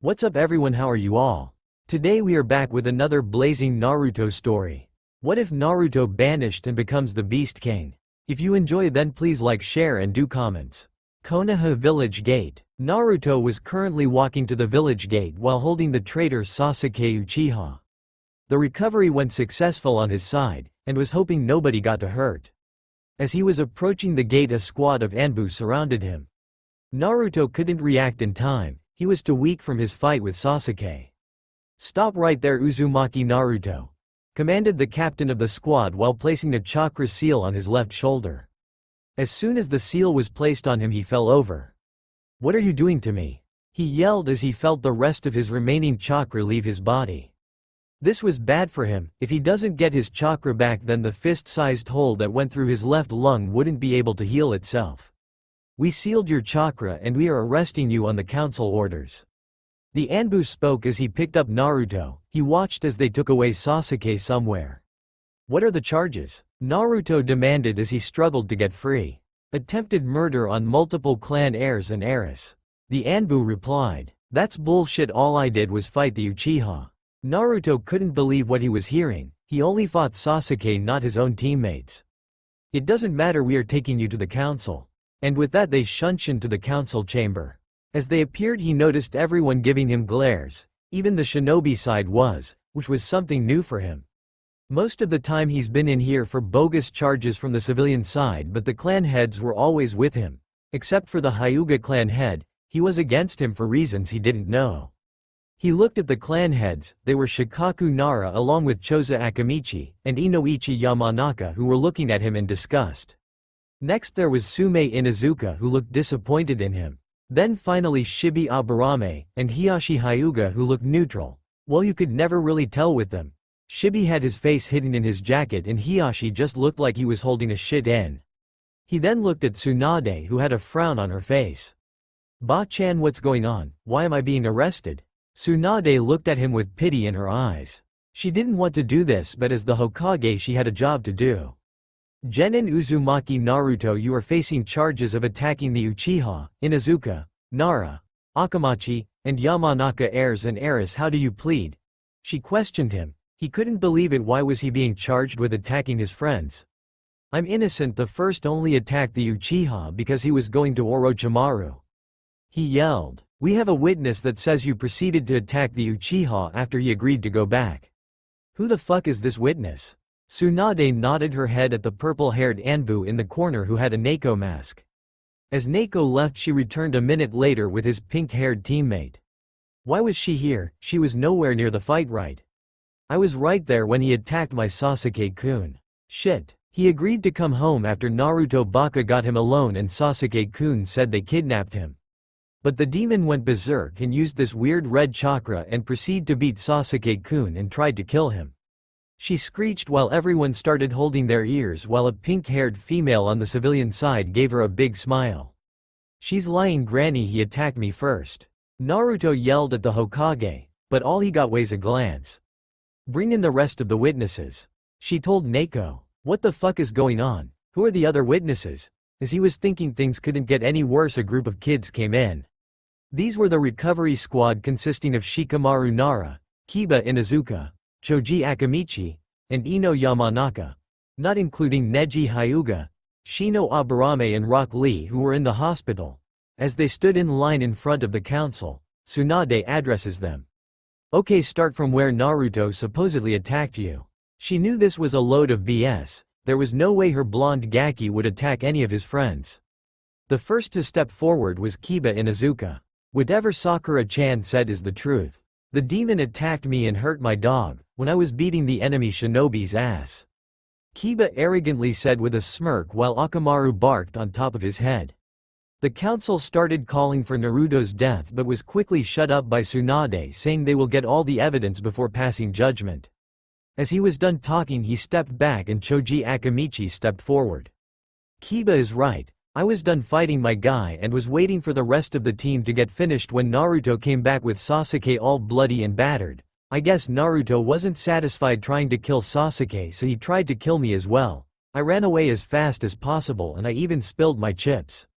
What's up everyone, how are you all? Today we are back with another blazing Naruto story. What if Naruto banished and becomes the Beast King? If you enjoy then please like, share and do comments. Konoha Village Gate. Naruto was currently walking to the village gate while holding the traitor Sasuke Uchiha. The recovery went successful on his side, and was hoping nobody got hurt. As he was approaching the gate, a squad of Anbu surrounded him. Naruto couldn't react in time. He was too weak from his fight with Sasuke. "Stop right there, Uzumaki Naruto," commanded the captain of the squad while placing a chakra seal on his left shoulder. As soon as the seal was placed on him, he fell over. "What are you doing to me?" he yelled as he felt the rest of his remaining chakra leave his body. This was bad for him. If he doesn't get his chakra back, then the fist-sized hole that went through his left lung wouldn't be able to heal itself. "We sealed your chakra and we are arresting you on the council orders." The Anbu spoke as he picked up Naruto. He watched as they took away Sasuke somewhere. "What are the charges?" Naruto demanded as he struggled to get free. "Attempted murder on multiple clan heirs and heiress." The Anbu replied. "That's bullshit, all I did was fight the Uchiha." Naruto couldn't believe what he was hearing. He only fought Sasuke, not his own teammates. "It doesn't matter, we are taking you to the council." And with that they shunshined to the council chamber. As they appeared, he noticed everyone giving him glares. Even the shinobi side was, which was something new for him. Most of the time he's been in here for bogus charges from the civilian side, but the clan heads were always with him. Except for the Hyuga clan head, he was against him for reasons he didn't know. He looked at the clan heads. They were Shikaku Nara along with Choza Akamichi, and Inoichi Yamanaka, who were looking at him in disgust. Next there was Sume Inuzuka, who looked disappointed in him. Then finally Shibi Aburame, and Hiyashi Hyuga, who looked neutral. Well, you could never really tell with them. Shibi had his face hidden in his jacket and Hiyashi just looked like he was holding a shit in. He then looked at Tsunade, who had a frown on her face. "Ba-chan, what's going on? Why am I being arrested?" Tsunade looked at him with pity in her eyes. She didn't want to do this, but as the Hokage she had a job to do. "Genin Uzumaki Naruto, you are facing charges of attacking the Uchiha, Inuzuka, Nara, Akamachi, and Yamanaka heirs and heiress. How do you plead?" She questioned him. He couldn't believe it. Why was he being charged with attacking his friends? "I'm innocent. The first only attacked the Uchiha because he was going to Orochimaru," he yelled. "We have a witness that says you proceeded to attack the Uchiha after he agreed to go back." "Who the fuck is this witness?" Tsunade nodded her head at the purple-haired Anbu in the corner who had a Neko mask. As Neko left, she returned a minute later with his pink-haired teammate. "Why was she here? She was nowhere near the fight, right?" "I was right there when he attacked my Sasuke-kun." "Shit." He agreed to come home after Naruto Baka got him alone and Sasuke-kun said they kidnapped him. But the demon went berserk and used this weird red chakra and proceeded to beat Sasuke-kun and tried to kill him. She screeched while everyone started holding their ears, while a pink-haired female on the civilian side gave her a big smile. "She's lying, granny, he attacked me first." Naruto yelled at the Hokage, but all he got was a glance. "Bring in the rest of the witnesses," she told Neko. "What the fuck is going on? Who are the other witnesses?" As he was thinking things couldn't get any worse, a group of kids came in. These were the recovery squad consisting of Shikamaru Nara, Kiba Inuzuka, Choji Akamichi, and Ino Yamanaka, not including Neji Hyuga, Shino Aburame and Rock Lee, who were in the hospital. As they stood in line in front of the council, Tsunade addresses them. "Okay, start from where Naruto supposedly attacked you." She knew this was a load of BS. There was no way her blonde Gaki would attack any of his friends. The first to step forward was Kiba Inuzuka. "Whatever Sakura-chan said is the truth. The demon attacked me and hurt my dog when I was beating the enemy shinobi's ass," Kiba arrogantly said with a smirk while Akamaru barked on top of his head. The council started calling for Naruto's death but was quickly shut up by Tsunade, saying they will get all the evidence before passing judgment. As he was done talking, he stepped back and Choji Akamichi stepped forward. "Kiba is right. I was done fighting my guy and was waiting for the rest of the team to get finished when Naruto came back with Sasuke all bloody and battered. I guess Naruto wasn't satisfied trying to kill Sasuke, so he tried to kill me as well. I ran away as fast as possible and I even spilled my chips,"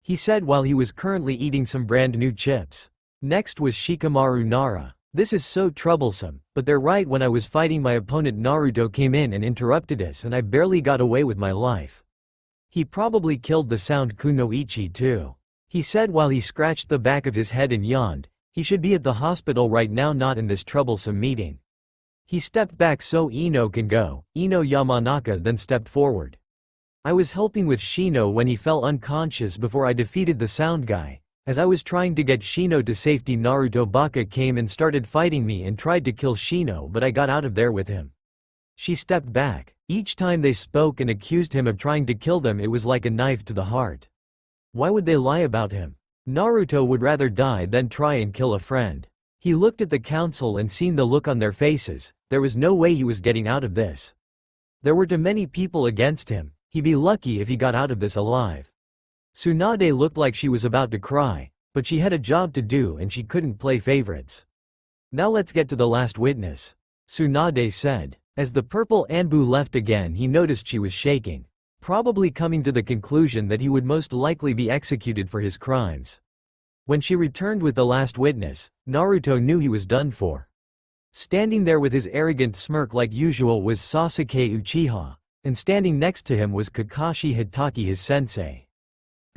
he said while he was currently eating some brand new chips. Next was Shikamaru Nara. This is so troublesome, but they're right. When I was fighting my opponent, Naruto came in and interrupted us and I barely got away with my life. He probably killed the sound Kunoichi too. He said while he scratched the back of his head and yawned. He should be at the hospital right now, not in this troublesome meeting. He stepped back so Ino can go. Ino Yamanaka then stepped forward. I was helping with Shino when he fell unconscious before I defeated the sound guy. As I was trying to get Shino to safety, Naruto Baka came and started fighting me and tried to kill Shino, but I got out of there with him. She stepped back. Each time they spoke and accused him of trying to kill them, it was like a knife to the heart. Why would they lie about him? Naruto would rather die than try and kill a friend. He looked at the council and seen the look on their faces. There was no way he was getting out of this. There were too many people against him. He'd be lucky if he got out of this alive. Tsunade looked like she was about to cry, but she had a job to do and she couldn't play favorites. Now let's get to the last witness, Tsunade said. As the purple Anbu left again, he noticed she was shaking, probably coming to the conclusion that he would most likely be executed for his crimes. When she returned with the last witness, Naruto knew he was done for. Standing there with his arrogant smirk like usual was Sasuke Uchiha, and standing next to him was Kakashi Hitaki, his sensei.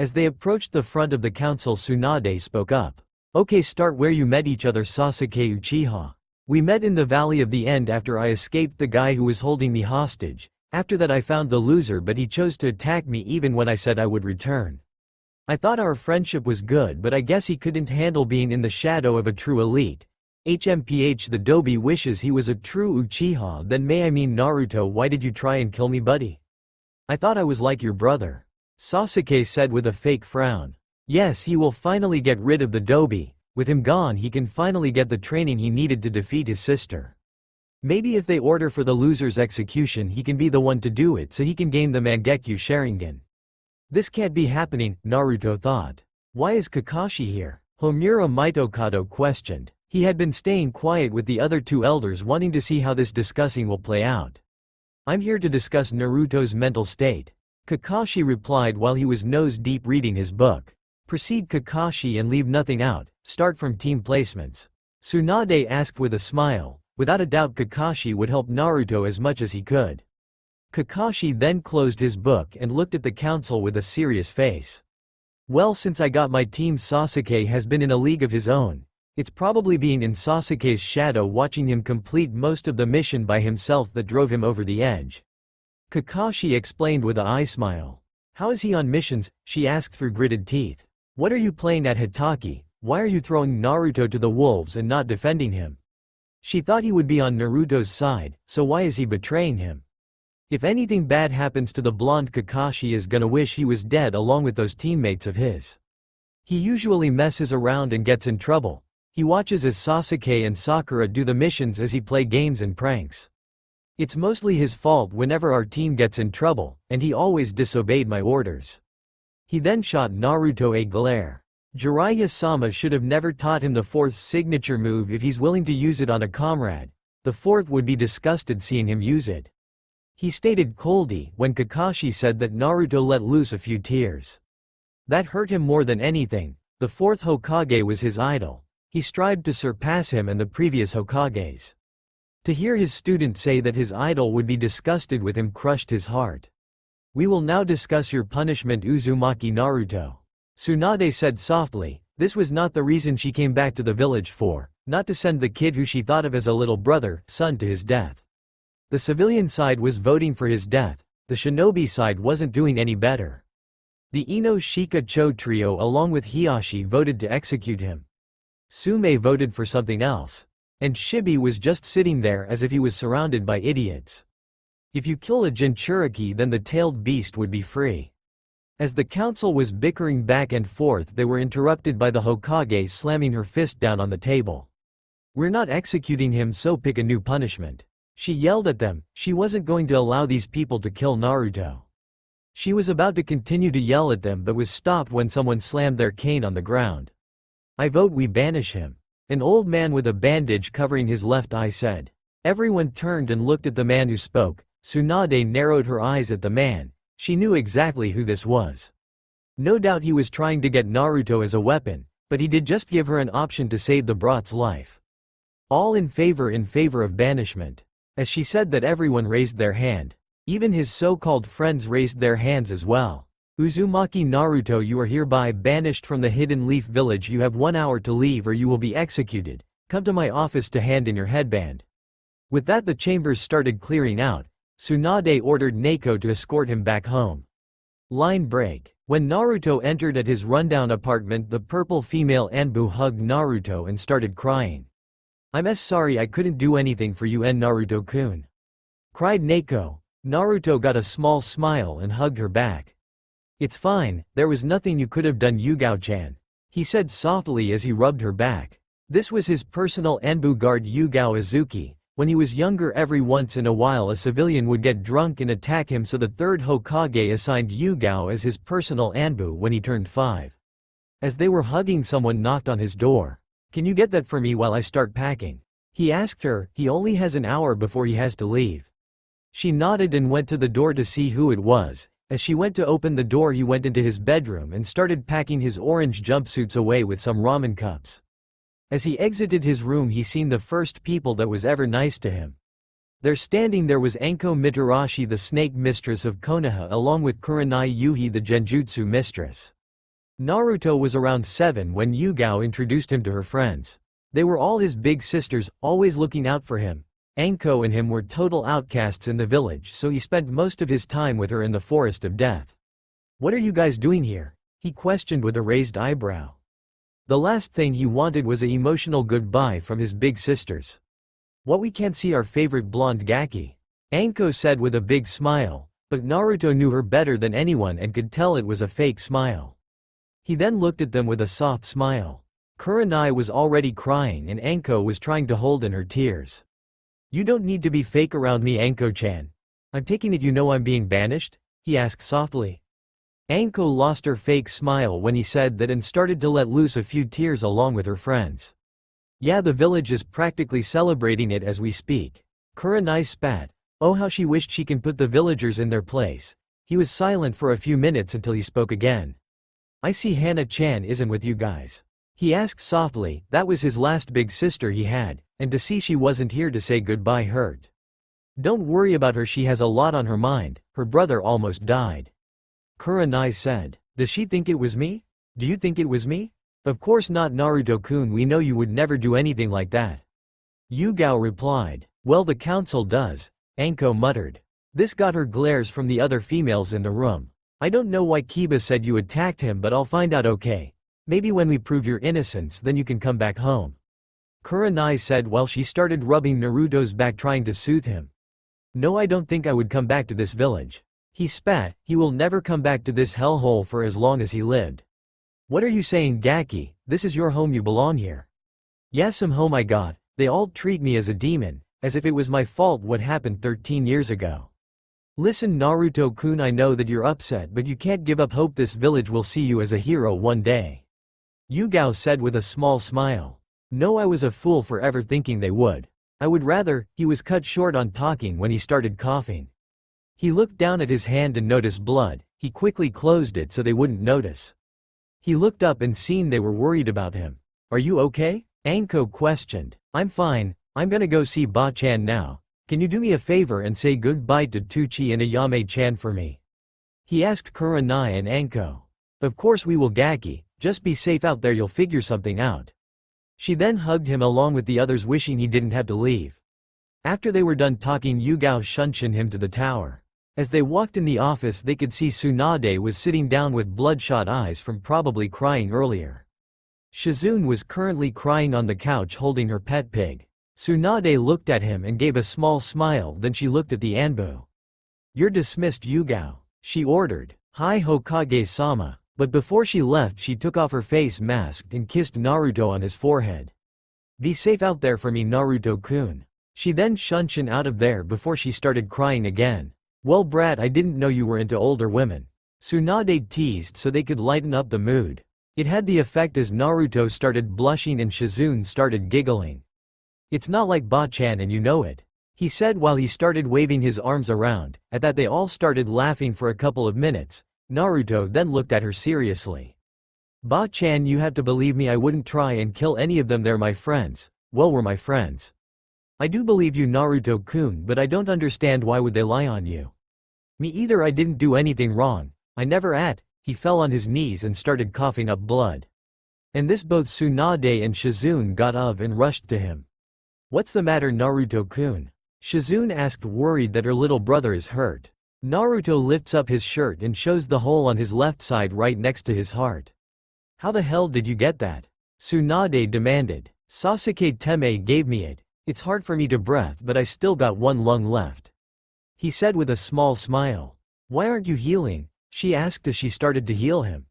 As they approached the front of the council, Tsunade spoke up. Okay, start where you met each other, Sasuke Uchiha. We met in the Valley of the End after I escaped the guy who was holding me hostage. After that I found the loser, but he chose to attack me even when I said I would return. I thought our friendship was good, but I guess he couldn't handle being in the shadow of a true elite. HMPH, the Dobi wishes he was a true Uchiha. Then may I mean Naruto, why did you try and kill me, buddy? I thought I was like your brother, Sasuke said with a fake frown. Yes, he will finally get rid of the Dobi. With him gone, he can finally get the training he needed to defeat his sister. Maybe if they order for the loser's execution, he can be the one to do it so he can gain the Mangekyo Sharingan. This can't be happening, Naruto thought. Why is Kakashi here? Homura Mitokado questioned. He had been staying quiet with the other two elders, wanting to see how this discussing will play out. I'm here to discuss Naruto's mental state, Kakashi replied while he was nose-deep reading his book. Proceed, Kakashi, and leave nothing out. Start from team placements, Tsunade asked with a smile. Without a doubt, Kakashi would help Naruto as much as he could. Kakashi then closed his book and looked at the council with a serious face. Well, since I got my team, Sasuke has been in a league of his own. It's probably being in Sasuke's shadow, watching him complete most of the mission by himself, that drove him over the edge. Kakashi explained with an eye smile. How is he on missions? She asked through gritted teeth. What are you playing at, Hitaki? Why are you throwing Naruto to the wolves and not defending him? She thought he would be on Naruto's side, so why is he betraying him? If anything bad happens to the blonde, Kakashi is gonna wish he was dead along with those teammates of his. He usually messes around and gets in trouble. He watches as Sasuke and Sakura do the missions as he play games and pranks. It's mostly his fault whenever our team gets in trouble, and he always disobeyed my orders. He then shot Naruto a glare. Jiraiya-sama should have never taught him the fourth signature move. If he's willing to use it on a comrade, the fourth would be disgusted seeing him use it. He stated coldly when Kakashi said that Naruto let loose a few tears. That hurt him more than anything. The fourth Hokage was his idol. He strived to surpass him and the previous Hokages. To hear his student say that his idol would be disgusted with him crushed his heart. We will now discuss your punishment, Uzumaki Naruto, Tsunade said softly. This was not the reason she came back to the village for, not to send the kid who she thought of as a little brother, son, to his death. The civilian side was voting for his death, the shinobi side wasn't doing any better. The Ino Shika Cho trio along with Hiashi voted to execute him. Sume voted for something else. And Shibi was just sitting there as if he was surrounded by idiots. If you kill a Jinchuriki, then the tailed beast would be free. As the council was bickering back and forth, they were interrupted by the Hokage slamming her fist down on the table. We're not executing him, so pick a new punishment. She yelled at them. She wasn't going to allow these people to kill Naruto. She was about to continue to yell at them but was stopped when someone slammed their cane on the ground. I vote we banish him, an old man with a bandage covering his left eye said. Everyone turned and looked at the man who spoke. Tsunade narrowed her eyes at the man. She knew exactly who this was. No doubt he was trying to get Naruto as a weapon. But he did just give her an option to save the brat's life. All in favor of banishment. As she said that, everyone raised their hand. Even his so-called friends raised their hands as well. Uzumaki Naruto, you are hereby banished from the Hidden Leaf Village. You have 1 hour to leave or you will be executed. Come to my office to hand in your headband. With that, the chambers started clearing out. Tsunade ordered Neko to escort him back home. Line break. When Naruto entered at his rundown apartment, the purple female Anbu hugged Naruto and started crying. I'm sorry I couldn't do anything for you, Naruto-kun, cried Neko. Naruto got a small smile and hugged her back. It's fine, there was nothing you could have done, Yugao-chan, he said softly as he rubbed her back. This was his personal Anbu guard, Yugao Izuki. When he was younger, every once in a while a civilian would get drunk and attack him, so the third Hokage assigned Yugao as his personal Anbu when he turned 5. As they were hugging, someone knocked on his door. Can you get that for me while I start packing? He asked her. He only has an hour before he has to leave. She nodded and went to the door to see who it was. As she went to open the door, he went into his bedroom and started packing his orange jumpsuits away with some ramen cups. As he exited his room, he seen the first people that was ever nice to him. There standing there was Anko Mitarashi, the snake mistress of Konoha, along with Kurenai Yuhi, the genjutsu mistress. Naruto was around 7 when Yugao introduced him to her friends. They were all his big sisters, always looking out for him. Anko and him were total outcasts in the village, so he spent most of his time with her in the Forest of Death. What are you guys doing here? He questioned with a raised eyebrow. The last thing he wanted was an emotional goodbye from his big sisters. What, we can't see our favorite blonde Gaki? Anko said with a big smile, but Naruto knew her better than anyone and could tell it was a fake smile. He then looked at them with a soft smile. Kurenai was already crying and Anko was trying to hold in her tears. You don't need to be fake around me, Anko-chan. I'm taking it you know I'm being banished? He asked softly. Anko lost her fake smile when he said that and started to let loose a few tears along with her friends. Yeah, the village is practically celebrating it as we speak. Kurenai spat. Oh, how she wished she can put the villagers in their place. He was silent for a few minutes until he spoke again. I see Hana-chan isn't with you guys. He asked softly. That was his last big sister he had, and to see she wasn't here to say goodbye hurt. Don't worry about her, she has a lot on her mind, her brother almost died. Kurenai said. Does she think it was me? Do you think it was me? Of course not, Naruto-kun, we know you would never do anything like that. Yugao replied. Well, the council does, Anko muttered. This got her glares from the other females in the room. I don't know why Kiba said you attacked him, but I'll find out, okay? Maybe when we prove your innocence, then you can come back home. Kurenai said while she started rubbing Naruto's back, trying to soothe him. No, I don't think I would come back to this village. He spat. He will never come back to this hellhole for as long as he lived. What are you saying, Gaki? This is your home, you belong here. Yes, some home I got. They all treat me as a demon, as if it was my fault what happened 13 years ago. Listen, Naruto-kun, I know that you're upset, but you can't give up hope. This village will see you as a hero one day. Yugao said with a small smile. No, I was a fool for ever thinking they would. I would rather. He was cut short on talking when he started coughing. He looked down at his hand and noticed blood. He quickly closed it so they wouldn't notice. He looked up and seen they were worried about him. Are you okay? Anko questioned. I'm fine. I'm gonna go see Ba-chan now. Can you do me a favor and say goodbye to Tuchi and Ayame-chan for me? He asked Kurenai and Anko. Of course we will, Gaki. Just be safe out there, you'll figure something out. She then hugged him along with the others, wishing he didn't have to leave. After they were done talking, Yugao shunshined him to the tower. As they walked in the office, they could see Tsunade was sitting down with bloodshot eyes from probably crying earlier. Shizune was currently crying on the couch holding her pet pig. Tsunade looked at him and gave a small smile, then she looked at the Anbu. You're dismissed, Yugao, she ordered. Hi, Hokage-sama. But before she left, she took off her face mask and kissed Naruto on his forehead. Be safe out there for me, Naruto-kun. She then shunshin out of there before she started crying again. Well, brat, I didn't know you were into older women. Tsunade teased so they could lighten up the mood. It had the effect as Naruto started blushing and Shizune started giggling. It's not like Ba-chan and you know it, he said while he started waving his arms around. At that they all started laughing for a couple of minutes. Naruto then looked at her seriously. Ba-chan, you have to believe me, I wouldn't try and kill any of them, they're my friends. Well, we're my friends. I do believe you, Naruto-kun, but I don't understand why would they lie on you. Me either, I didn't do anything wrong. I never at. He fell on his knees and started coughing up blood. And this both Tsunade and Shizune got up and rushed to him. What's the matter, Naruto-kun? Shizune asked, worried that her little brother is hurt. Naruto lifts up his shirt and shows the hole on his left side right next to his heart. How the hell did you get that? Tsunade demanded. Sasuke Teme gave me it. It's hard for me to breathe, but I still got one lung left. He said with a small smile. Why aren't you healing? She asked as she started to heal him.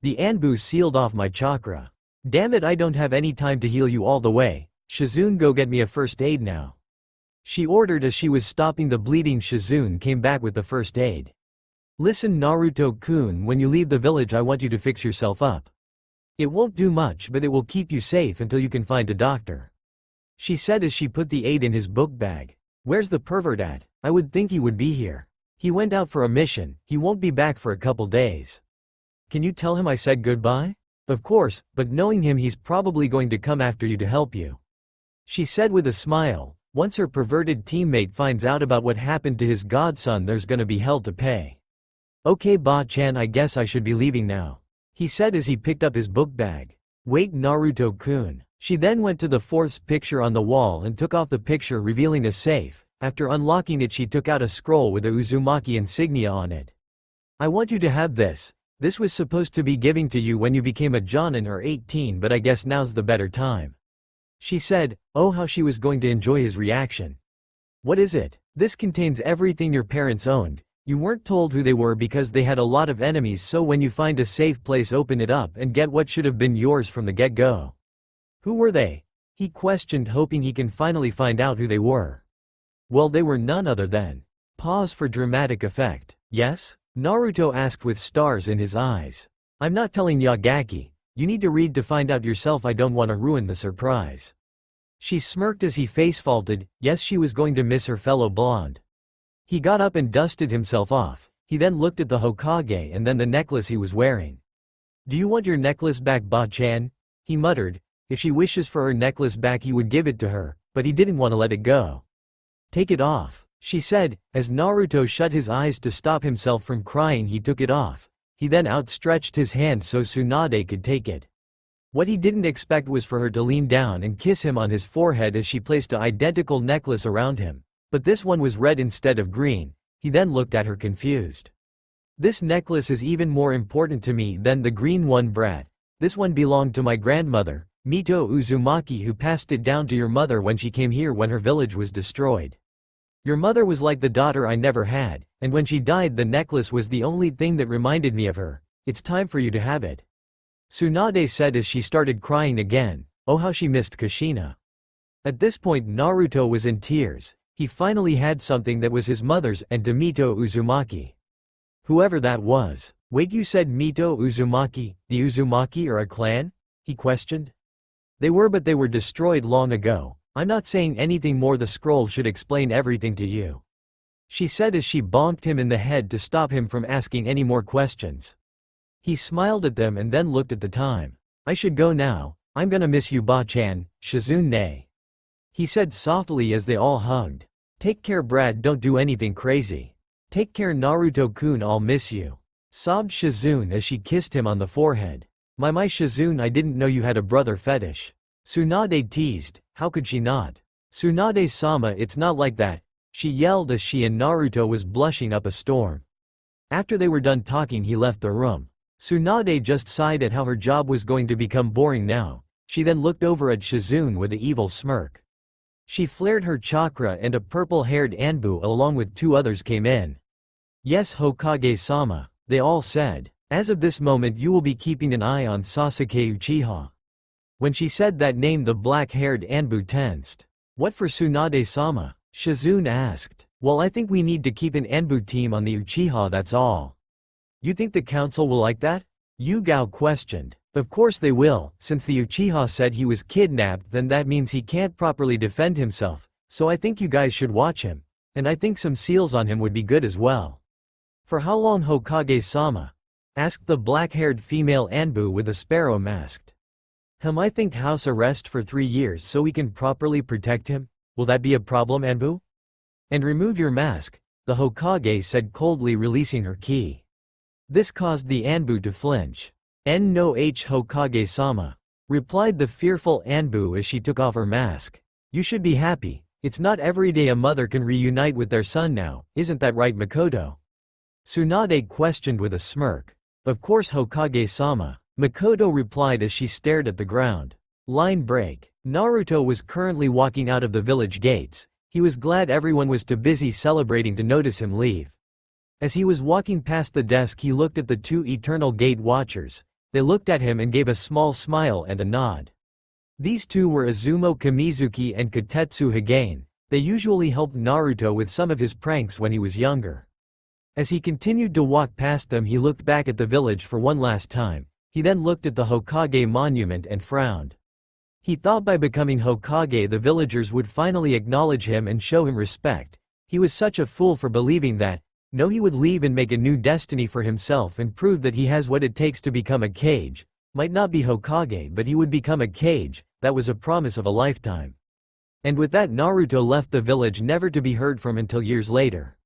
The Anbu sealed off my chakra. Damn it, I don't have any time to heal you all the way. Shizune, go get me a first aid now. She ordered as she was stopping the bleeding. Shizune came back with the first aid. Listen, Naruto-kun, when you leave the village I want you to fix yourself up. It won't do much, but it will keep you safe until you can find a doctor. She said as she put the aid in his book bag. Where's the pervert at? I would think he would be here. He went out for a mission, he won't be back for a couple days. Can you tell him I said goodbye? Of course, but knowing him he's probably going to come after you to help you. She said with a smile. Once her perverted teammate finds out about what happened to his godson there's gonna be hell to pay. Okay, Ba-chan, I guess I should be leaving now. He said as he picked up his book bag. Wait, Naruto-kun. She then went to the fourth picture on the wall and took off the picture, revealing a safe. After unlocking it she took out a scroll with a Uzumaki insignia on it. I want you to have this. This was supposed to be giving to you when you became a Jonin or 18, but I guess now's the better time. She said. Oh, how she was going to enjoy his reaction. What is it? This contains everything your parents owned. You weren't told who they were because they had a lot of enemies, so when you find a safe place open it up and get what should have been yours from the get-go. Who were they? He questioned, hoping he can finally find out who they were. Well, they were none other than. Pause for dramatic effect. Yes? Naruto asked with stars in his eyes. I'm not telling Yagaki. You need to read to find out yourself, I don't want to ruin the surprise. She smirked as he face-faulted. Yes, she was going to miss her fellow blonde. He got up and dusted himself off. He then looked at the Hokage and then the necklace he was wearing. Do you want your necklace back, Ba-chan? He muttered. If she wishes for her necklace back he would give it to her, but he didn't want to let it go. Take it off, she said. As Naruto shut his eyes to stop himself from crying he took it off. He then outstretched his hand so Tsunade could take it. What he didn't expect was for her to lean down and kiss him on his forehead as she placed an identical necklace around him. But this one was red instead of green. He then looked at her confused. This necklace is even more important to me than the green one, brat. This one belonged to my grandmother, Mito Uzumaki, who passed it down to your mother when she came here when her village was destroyed. Your mother was like the daughter I never had, and when she died the necklace was the only thing that reminded me of her. It's time for you to have it. Tsunade said as she started crying again. Oh, how she missed Kushina. At this point Naruto was in tears. He finally had something that was his mother's and to Mito Uzumaki. Whoever that was. Wait, you said Mito Uzumaki, the Uzumaki are a clan? He questioned. They were, but they were destroyed long ago. I'm not saying anything more, the scroll should explain everything to you. She said as she bonked him in the head to stop him from asking any more questions. He smiled at them and then looked at the time. I should go now. I'm gonna miss you, Ba-chan, Shizune. He said softly as they all hugged. Take care, Brad, don't do anything crazy. Take care, Naruto-kun, I'll miss you. Sobbed Shizune as she kissed him on the forehead. My Shizune, I didn't know you had a brother fetish. Tsunade teased. How could she not? Tsunade-sama, it's not like that, she yelled as she and Naruto was blushing up a storm. After they were done talking he left the room. Tsunade just sighed at how her job was going to become boring now. She then looked over at Shizune with an evil smirk. She flared her chakra and a purple-haired Anbu along with two others came in. Yes, Hokage-sama, they all said. As of this moment you will be keeping an eye on Sasuke Uchiha. When she said that name the black-haired Anbu tensed. What for, Tsunade-sama? Shizune asked. Well, I think we need to keep an Anbu team on the Uchiha, that's all. You think the council will like that? Yugao questioned. Of course they will. Since the Uchiha said he was kidnapped, then that means he can't properly defend himself, so I think you guys should watch him. And I think some seals on him would be good as well. For how long, Hokage-sama? asked the black-haired female Anbu with a sparrow mask. I think house arrest for 3 years so we can properly protect him. Will that be a problem, Anbu? And remove your mask, the Hokage said coldly, releasing her ki. This caused the Anbu to flinch. No Hokage-sama, replied the fearful Anbu as she took off her mask. You should be happy. It's not every day a mother can reunite with their son now, isn't that right, Makoto? Tsunade questioned with a smirk. Of course, Hokage-sama, Makoto replied as she stared at the ground. Line break. Naruto was currently walking out of the village gates. He was glad everyone was too busy celebrating to notice him leave. As he was walking past the desk, he looked at the 2 eternal gate watchers. They looked at him and gave a small smile and a nod. These 2 were Izumo Kamizuki and Kotetsu Hagane. They usually helped Naruto with some of his pranks when he was younger. As he continued to walk past them, he looked back at the village for one last time. He then looked at the Hokage monument and frowned. He thought by becoming Hokage the villagers would finally acknowledge him and show him respect. He was such a fool for believing that. No, he would leave and make a new destiny for himself and prove that he has what it takes to become a Kage. Might not be Hokage, but he would become a Kage. That was a promise of a lifetime. And with that, Naruto left the village, never to be heard from until years later.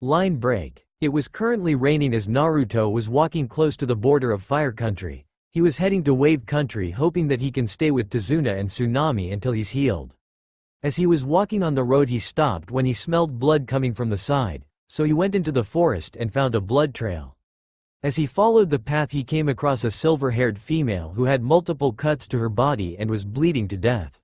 Line break. It was currently raining as Naruto was walking close to the border of Fire Country. He was heading to Wave Country, hoping that he can stay with Tazuna and Tsunami until he's healed. As he was walking on the road, he stopped when he smelled blood coming from the side, so he went into the forest and found a blood trail. As he followed the path, he came across a silver-haired female who had multiple cuts to her body and was bleeding to death.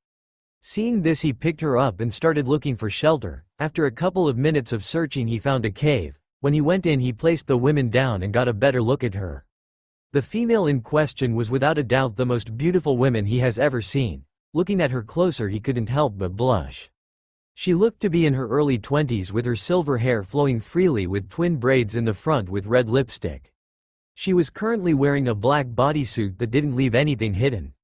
Seeing this, he picked her up and started looking for shelter. After a couple of minutes of searching, he found a cave. When he went in, he placed the women down and got a better look at her. The female in question was without a doubt the most beautiful woman he has ever seen. Looking at her closer, he couldn't help but blush. She looked to be in her early 20s with her silver hair flowing freely with twin braids in the front with red lipstick. She was currently wearing a black bodysuit that didn't leave anything hidden.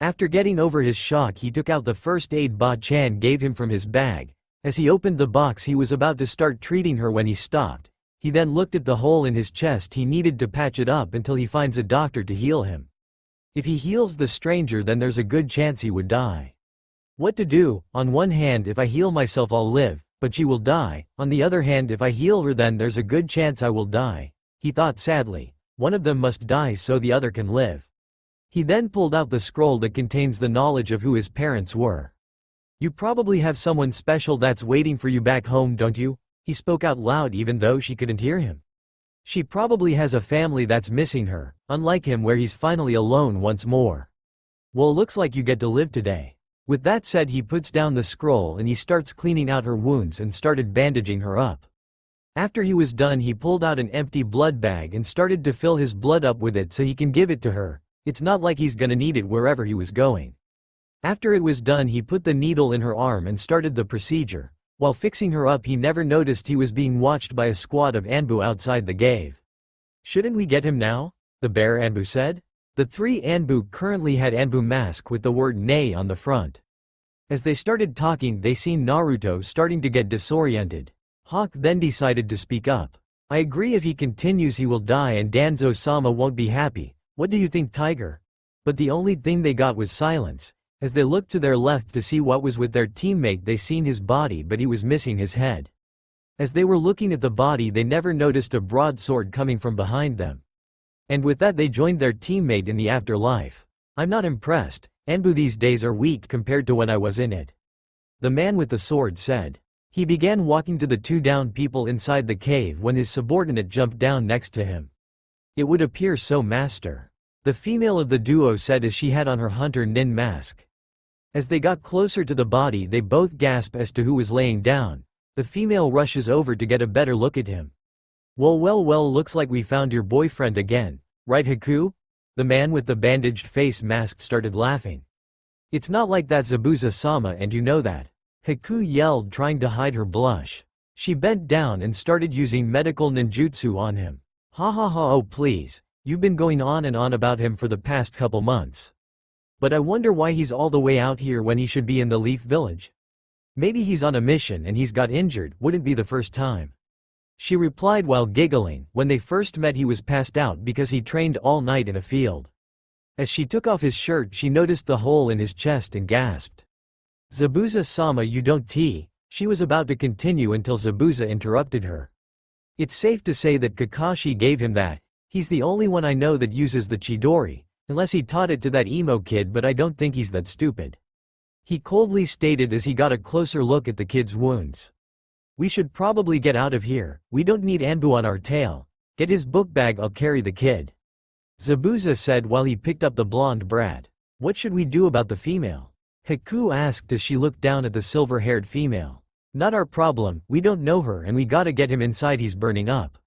After getting over his shock, he took out the first aid Ba-chan gave him from his bag. As he opened the box, he was about to start treating her when he stopped. He then looked at the hole in his chest. He needed to patch it up until he finds a doctor to heal him. If he heals the stranger, then there's a good chance he would die. What to do? On one hand, if I heal myself I'll live, but she will die. On the other hand, if I heal her, then there's a good chance I will die. He thought sadly. One of them must die so the other can live. He then pulled out the scroll that contains the knowledge of who his parents were. You probably have someone special that's waiting for you back home, don't you? He spoke out loud even though she couldn't hear him. She probably has a family that's missing her, unlike him where he's finally alone once more. Well, looks like you get to live today. With that said, he puts down the scroll and he starts cleaning out her wounds and started bandaging her up. After he was done, he pulled out an empty blood bag and started to fill his blood up with it so he can give it to her. It's not like he's gonna need it wherever he was going. After it was done, he put the needle in her arm and started the procedure. While fixing her up, he never noticed he was being watched by a squad of Anbu outside the cave. Shouldn't we get him now? The bear Anbu said. The 3 Anbu currently had Anbu mask with the word "nay" on the front. As they started talking, they seen Naruto starting to get disoriented. Hawk then decided to speak up. I agree, if he continues he will die and Danzo-sama won't be happy. What do you think, Tiger? But the only thing they got was silence. As they looked to their left to see what was with their teammate, they seen his body, but he was missing his head. As they were looking at the body, they never noticed a broadsword coming from behind them. And with that, they joined their teammate in the afterlife. I'm not impressed. Anbu these days are weak compared to when I was in it. The man with the sword said. He began walking to the 2 down people inside the cave when his subordinate jumped down next to him. It would appear so, master. The female of the duo said as she had on her Hunter Nin mask. As they got closer to the body, they both gasped as to who was laying down. The female rushes over to get a better look at him. Well, looks like we found your boyfriend again, right, Haku? The man with the bandaged face mask started laughing. It's not like that, Zabuza-sama, and you know that. Haku yelled, trying to hide her blush. She bent down and started using medical ninjutsu on him. Ha ha ha, oh please. You've been going on and on about him for the past couple months. But I wonder why he's all the way out here when he should be in the Leaf Village. Maybe he's on a mission and he's got injured, wouldn't be the first time. She replied while giggling. When they first met he was passed out because he trained all night in a field. As she took off his shirt she noticed the hole in his chest and gasped. Zabuza-sama, you don't tea. She was about to continue until Zabuza interrupted her. It's safe to say that Kakashi gave him that. He's the only one I know that uses the Chidori, unless he taught it to that emo kid, but I don't think he's that stupid. He coldly stated as he got a closer look at the kid's wounds. We should probably get out of here. We don't need Anbu on our tail. Get his book bag, I'll carry the kid. Zabuza said while he picked up the blonde brat. What should we do about the female? Haku asked as she looked down at the silver-haired female. Not our problem, we don't know her and we gotta get him inside, he's burning up.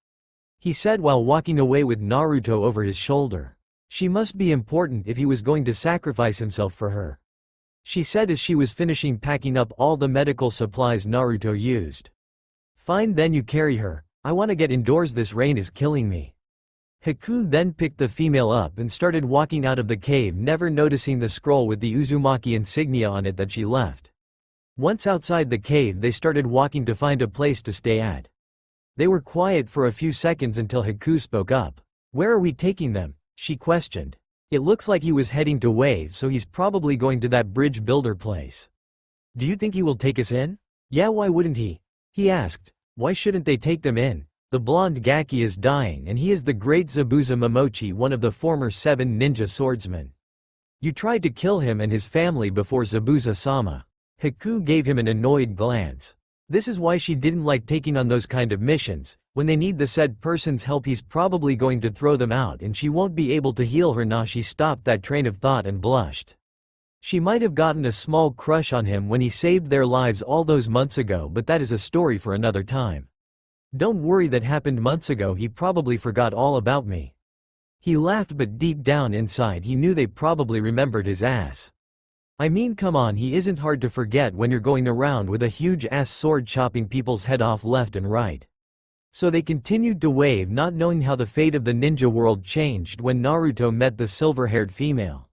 He said while walking away with Naruto over his shoulder. She must be important if he was going to sacrifice himself for her. She said as she was finishing packing up all the medical supplies Naruto used. Fine, then you carry her. I wanna get indoors, this rain is killing me. Haku then picked the female up and started walking out of the cave, never noticing the scroll with the Uzumaki insignia on it that she left. Once outside the cave they started walking to find a place to stay at. They were quiet for a few seconds until Haku spoke up. Where are we taking them? She questioned. It looks like he was heading to Wave, so he's probably going to that bridge builder place. Do you think he will take us in? Yeah, why wouldn't he? He asked. Why shouldn't they take them in? The blonde Gaki is dying and he is the great Zabuza Momochi, one of the former 7 ninja swordsmen. You tried to kill him and his family before Zabuza-sama. Haku gave him an annoyed glance. This is why she didn't like taking on those kind of missions. When they need the said person's help he's probably going to throw them out and she won't be able to heal her. Nah, she stopped that train of thought and blushed. She might have gotten a small crush on him when he saved their lives all those months ago, but that is a story for another time. Don't worry, that happened months ago, he probably forgot all about me. He laughed, but deep down inside he knew they probably remembered his ass. I mean, come on, he isn't hard to forget when you're going around with a huge ass sword chopping people's head off left and right. So they continued to Wave, not knowing how the fate of the ninja world changed when Naruto met the silver-haired female.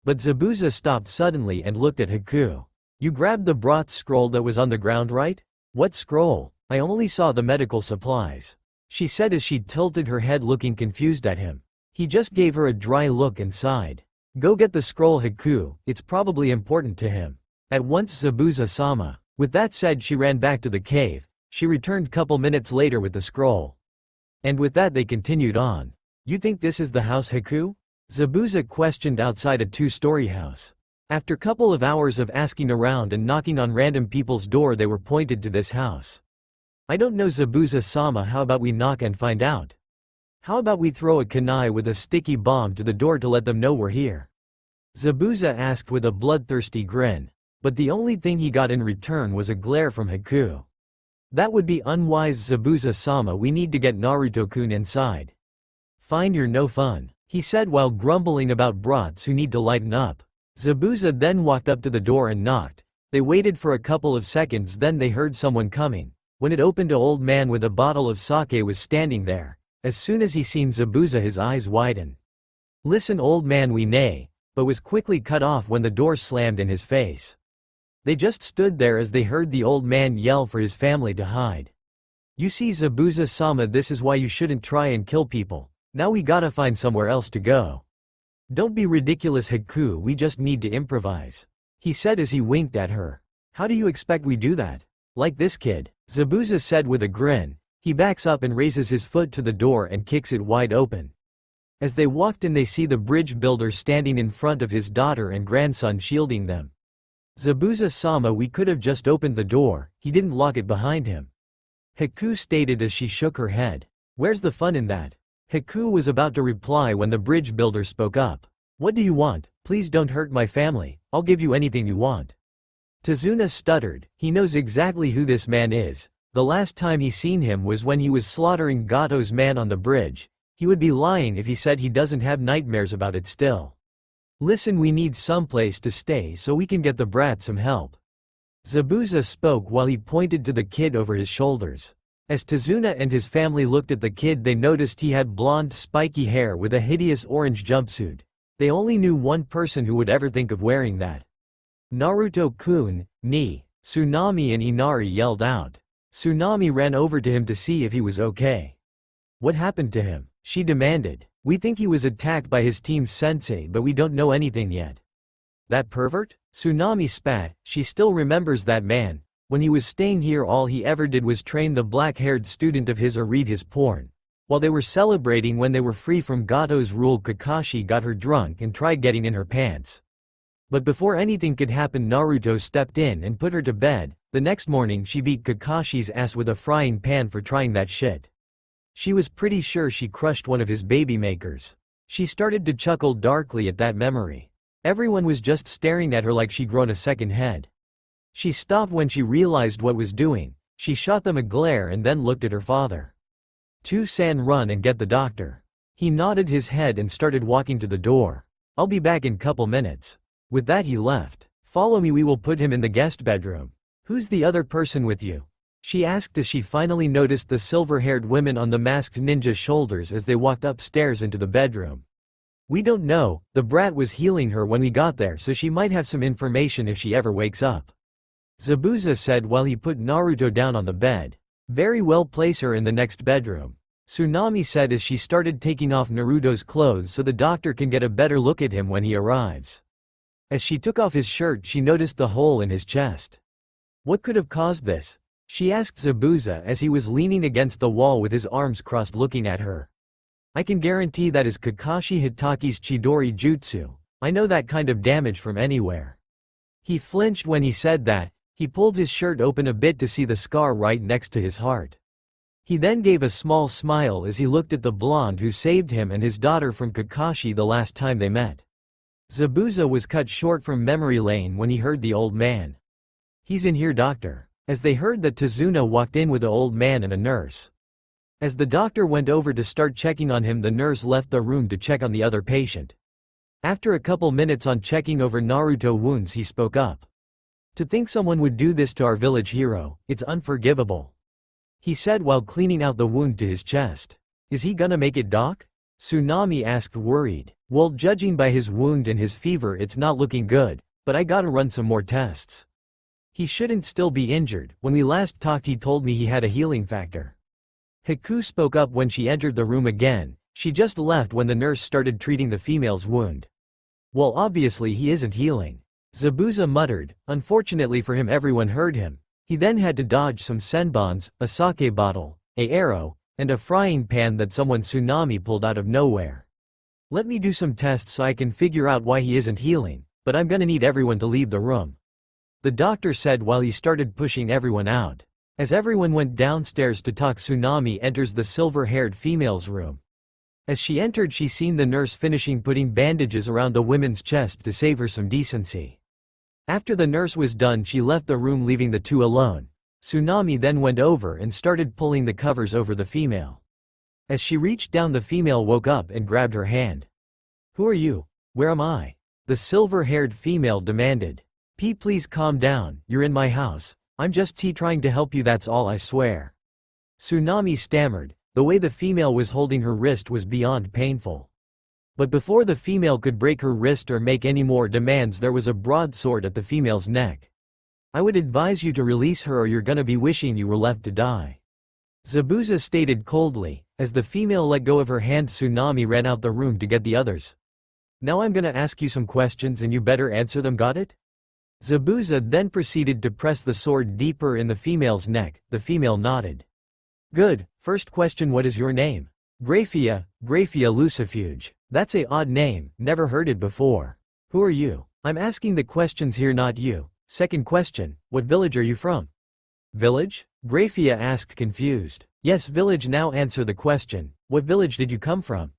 But Zabuza stopped suddenly and looked at Haku. You grabbed the broth scroll that was on the ground, right? What scroll? I only saw the medical supplies. She said as she tilted her head, looking confused at him. He just gave her a dry look and sighed. Go get the scroll, Haku, it's probably important to him. At once, Zabuza-sama. With that said she ran back to the cave. She returned couple minutes later with the scroll. And with that they continued on. You think this is the house, Haku? Zabuza questioned outside a 2-story house. After couple of hours of asking around and knocking on random people's door they were pointed to this house. I don't know, Zabuza-sama, how about we knock and find out? How about we throw a kunai with a sticky bomb to the door to let them know we're here? Zabuza asked with a bloodthirsty grin. But the only thing he got in return was a glare from Haku. That would be unwise, Zabuza-sama, we need to get Naruto-kun inside. Fine, you're no fun, he said while grumbling about brats who need to lighten up. Zabuza then walked up to the door and knocked. They waited for a couple of seconds, then they heard someone coming. When it opened, an old man with a bottle of sake was standing there. As soon as he seen Zabuza his eyes widened. Listen, old man, we nay, but was quickly cut off when the door slammed in his face. They just stood there as they heard the old man yell for his family to hide. You see, Zabuza-sama, this is why you shouldn't try and kill people. Now we gotta find somewhere else to go. Don't be ridiculous, Haku, we just need to improvise. He said as he winked at her. How do you expect we do that? Like this kid, Zabuza said with a grin. He backs up and raises his foot to the door and kicks it wide open. As they walked in they see the bridge builder standing in front of his daughter and grandson shielding them. Zabuza-sama, we could have just opened the door, he didn't lock it behind him. Haku stated as she shook her head. Where's the fun in that? Haku was about to reply when the bridge builder spoke up. What do you want? Please don't hurt my family, I'll give you anything you want. Tazuna stuttered. He knows exactly who this man is. The last time he seen him was when he was slaughtering Gato's man on the bridge. He would be lying if he said he doesn't have nightmares about it still. Listen, we need someplace to stay so we can get the brat some help. Zabuza spoke while he pointed to the kid over his shoulders. As Tazuna and his family looked at the kid they noticed he had blonde spiky hair with a hideous orange jumpsuit. They only knew one person who would ever think of wearing that. Naruto-kun, ni, Tsunami and Inari yelled out. Tsunami ran over to him to see if he was okay. What happened to him? She demanded. We think he was attacked by his team's sensei, but we don't know anything yet. That pervert? Tsunami spat. She still remembers that man. When he was staying here, all he ever did was train the black-haired student of his or read his porn. While they were celebrating when they were free from Gato's rule, Kakashi got her drunk and tried getting in her pants. But before anything could happen, Naruto stepped in and put her to bed. The next morning she beat Kakashi's ass with a frying pan for trying that shit. She was pretty sure she crushed one of his baby makers. She started to chuckle darkly at that memory. Everyone was just staring at her like she'd grown a second head. She stopped when she realized what was doing. She shot them a glare and then looked at her father. "San, run and get the doctor." He nodded his head and started walking to the door. "I'll be back in couple minutes." With that he left. "Follow me, we will put him in the guest bedroom." "Who's the other person with you?" she asked as she finally noticed the silver-haired women on the masked ninja shoulders as they walked upstairs into the bedroom. "We don't know, the brat was healing her when we got there, so she might have some information if she ever wakes up," Zabuza said while he put Naruto down on the bed. "Very well, place her in the next bedroom," Tsunami said as she started taking off Naruto's clothes so the doctor can get a better look at him when he arrives. As she took off his shirt, she noticed the hole in his chest. What could have caused this? She asked Zabuza as he was leaning against the wall with his arms crossed looking at her. "I can guarantee that is Kakashi Hitaki's Chidori Jutsu. I know that kind of damage from anywhere." He flinched when he said that. He pulled his shirt open a bit to see the scar right next to his heart. He then gave a small smile as he looked at the blonde who saved him and his daughter from Kakashi the last time they met. Zabuza was cut short from memory lane when he heard the old man. "He's in here, doctor." As they heard that, Tazuna walked in with the old man and a nurse. As the doctor went over to start checking on him, the nurse left the room to check on the other patient. After a couple minutes on checking over Naruto wounds, he spoke up. "To think someone would do this to our village hero, it's unforgivable," he said while cleaning out the wound to his chest. "Is he gonna make it, doc?" Tsunami asked, worried. "Well, judging by his wound and his fever, it's not looking good, but I gotta run some more tests. He shouldn't still be injured. When we last talked he told me he had a healing factor." Haku spoke up when she entered the room again. She just left when the nurse started treating the female's wound. "Well, obviously he isn't healing," Zabuza muttered. Unfortunately for him, everyone heard him. He then had to dodge some senbons, a sake bottle, an arrow, and a frying pan that someone Tsunami pulled out of nowhere. "Let me do some tests so I can figure out why he isn't healing, but I'm gonna need everyone to leave the room," the doctor said while he started pushing everyone out. As everyone went downstairs to talk, Tsunami enters the silver-haired female's room. As she entered, she seen the nurse finishing putting bandages around the woman's chest to save her some decency. After the nurse was done, she left the room, leaving the two alone. Tsunami then went over and started pulling the covers over the female. As she reached down, the female woke up and grabbed her hand. "Who are you? Where am I?" the silver-haired female demanded. Please calm down, you're in my house. I'm just trying to help you, that's all, I swear," Tsunami stammered. The way the female was holding her wrist was beyond painful. But before the female could break her wrist or make any more demands, there was a broadsword at the female's neck. "I would advise you to release her or you're gonna be wishing you were left to die," Zabuza stated coldly. As the female let go of her hand, Tsunami ran out the room to get the others. "Now I'm gonna ask you some questions and you better answer them, got it?" Zabuza then proceeded to press the sword deeper in the female's neck. The female nodded. "Good. First question, what is your name?" Graphia Lucifuge. "That's a odd name, never heard it before." "Who are you?" "I'm asking the questions here, not you." "Second question, what village are you from?" "Village?" Graphia asked, confused. "Yes, village. Now answer the question, what village did you come from?"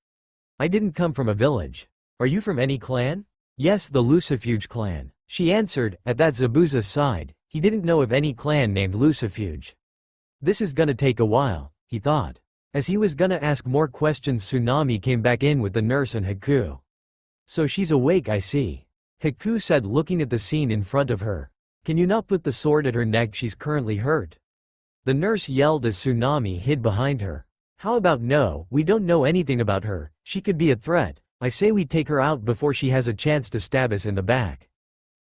"I didn't come from a village." "Are you from any clan?" "Yes, the Lucifuge clan," she answered. At that, Zabuza sighed. He didn't know of any clan named Lucifuge. This is gonna take a while, he thought. As he was gonna ask more questions, Tsunami came back in with the nurse and Haku. "So she's awake, I see," Haku said, looking at the scene in front of her. "Can you not put the sword at her neck? She's currently hurt," the nurse yelled as Tsunami hid behind her. "How about no, we don't know anything about her, she could be a threat. I say we take her out before she has a chance to stab us in the back,"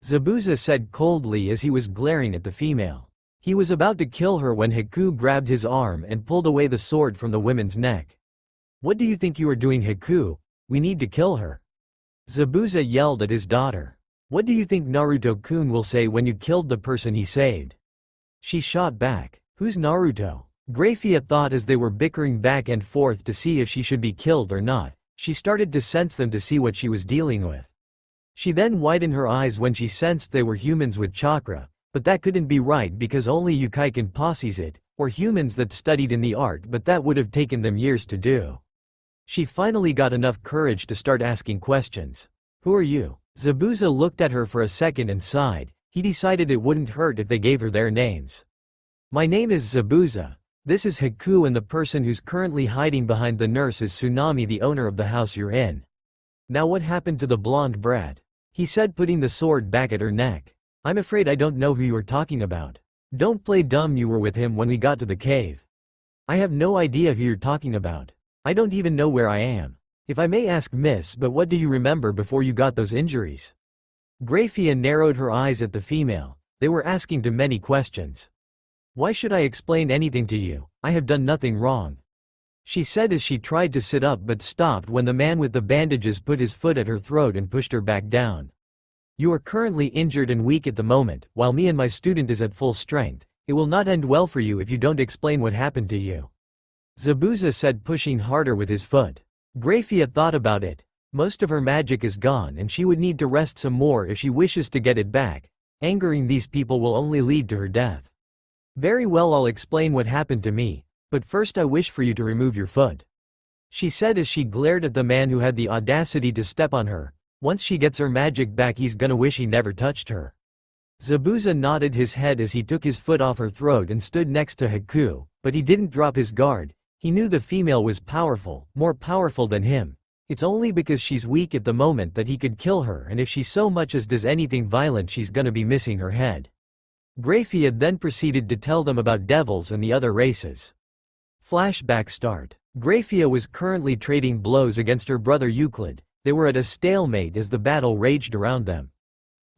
Zabuza said coldly as he was glaring at the female. He was about to kill her when Haku grabbed his arm and pulled away the sword from the woman's neck. "What do you think you are doing, Haku? We need to kill her." Zabuza yelled at his daughter. "What do you think Naruto-kun will say when you killed the person he saved?" She shot back. "Who's Naruto?" Grafia thought as they were bickering back and forth to see if she should be killed or not. She started to sense them to see what she was dealing with. She then widened her eyes when she sensed they were humans with chakra, but that couldn't be right because only Yukai can possess it, or humans that studied in the art, but that would have taken them years to do. She finally got enough courage to start asking questions. "Who are you?" Zabuza looked at her for a second and sighed. He decided it wouldn't hurt if they gave her their names. "My name is Zabuza. This is Haku, and the person who's currently hiding behind the nurse is Tsunami, the owner of the house you're in." "Now what happened to the blonde brat?" he said, putting the sword back at her neck. "I'm afraid I don't know who you are talking about. Don't play dumb. You were with him when we got to the cave." "I have no idea who you're talking about. I don't even know where I am. If I may ask, miss, but what do you remember before you got those injuries?" Grafia narrowed her eyes at the female. They were asking too many questions. "Why should I explain anything to you? I have done nothing wrong," she said as she tried to sit up but stopped when the man with the bandages put his foot at her throat and pushed her back down. "You are currently injured and weak at the moment, while me and my student is at full strength. It will not end well for you if you don't explain what happened to you," Zabuza said, pushing harder with his foot. Grafia thought about it. Most of her magic is gone and she would need to rest some more if she wishes to get it back. Angering these people will only lead to her death. "Very well, I'll explain what happened to me, but first I wish for you to remove your foot," she said as she glared at the man who had the audacity to step on her. "Once she gets her magic back, he's gonna wish he never touched her." Zabuza nodded his head as he took his foot off her throat and stood next to Haku, but he didn't drop his guard. He knew the female was powerful, more powerful than him. It's only because she's weak at the moment that he could kill her, and if she so much as does anything violent, she's gonna be missing her head. Grafia then proceeded to tell them about devils and the other races. Flashback start. Grafia was currently trading blows against her brother Euclid. They were at a stalemate as the battle raged around them.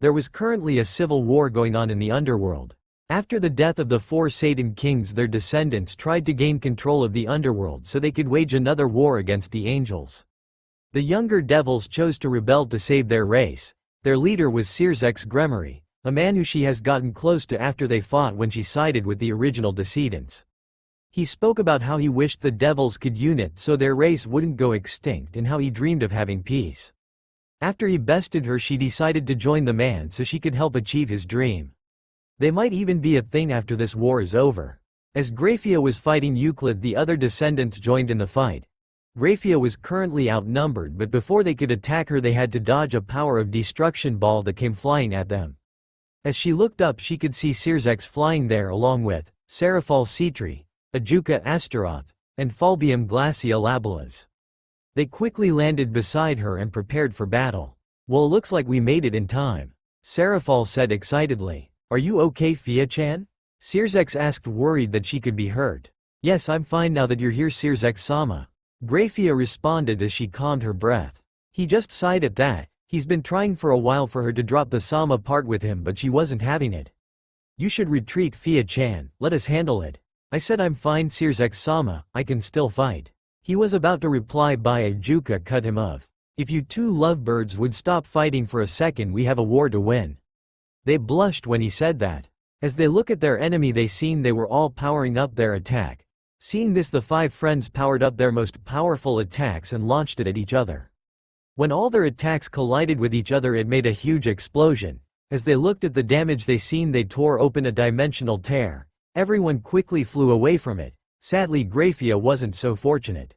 There was currently a civil war going on in the underworld. After the death of the 4 Satan kings, their descendants tried to gain control of the underworld so they could wage another war against the angels. The younger devils chose to rebel to save their race. Their leader was Searsex Gremory, a man who she has gotten close to after they fought when she sided with the original decedents. He spoke about how he wished the devils could unite so their race wouldn't go extinct and how he dreamed of having peace. After he bested her, she decided to join the man so she could help achieve his dream. They might even be a thing after this war is over. As Grafia was fighting Euclid, the other descendants joined in the fight. Grafia was currently outnumbered, but before they could attack her they had to dodge a power of destruction ball that came flying at them. As she looked up, she could see Searsex flying there along with Seraphal Citri, Ajuka Astaroth, and Falbium Glacia Labelas. They quickly landed beside her and prepared for battle. "Well, looks like we made it in time," Seraphal said excitedly. "Are you okay, Fia-chan?" Searsex asked, worried that she could be hurt. "Yes, I'm fine now that you're here, Searsex-sama," Grafia responded as she calmed her breath. He just sighed at that. He's been trying for a while for her to drop the sama part with him, but she wasn't having it. "You should retreat, Fia-chan, let us handle it." "I said I'm fine, Searsex-sama, I can still fight." He was about to reply, but Ajuka cut him off. "If you two lovebirds would stop fighting for a second, we have a war to win." They blushed when he said that. As they look at their enemy, they seen they were all powering up their attack. Seeing this, the 5 friends powered up their most powerful attacks and launched it at each other. When all their attacks collided with each other, it made a huge explosion. As they looked at the damage they seen, they tore open a dimensional tear. Everyone quickly flew away from it. Sadly, Grafia wasn't so fortunate.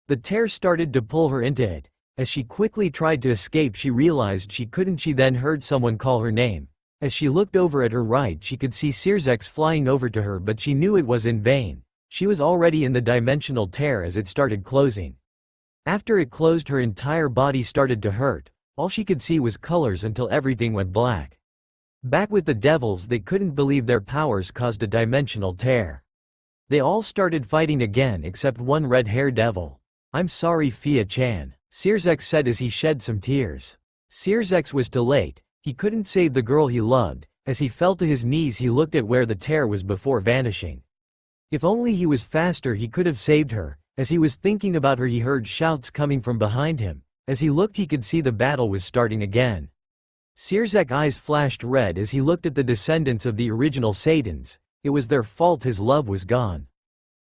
The tear started to pull her into it. As she quickly tried to escape, she realized she couldn't. She then heard someone call her name. As she looked over at her right, she could see Searsex flying over to her, but she knew it was in vain. She was already in the dimensional tear as it started closing. After it closed, her entire body started to hurt. All she could see was colors until everything went black. Back with the devils, they couldn't believe their powers caused a dimensional tear. They all started fighting again except one red-haired devil. "I'm sorry, Fia-chan," Searsex said as he shed some tears. Searsex was too late. He couldn't save the girl he loved. As he fell to his knees he looked at where the tear was before vanishing. If only he was faster he could have saved her. As he was thinking about her he heard shouts coming from behind him. As he looked he could see the battle was starting again. Sierzek's eyes flashed red as he looked at the descendants of the original Satans. It was their fault his love was gone.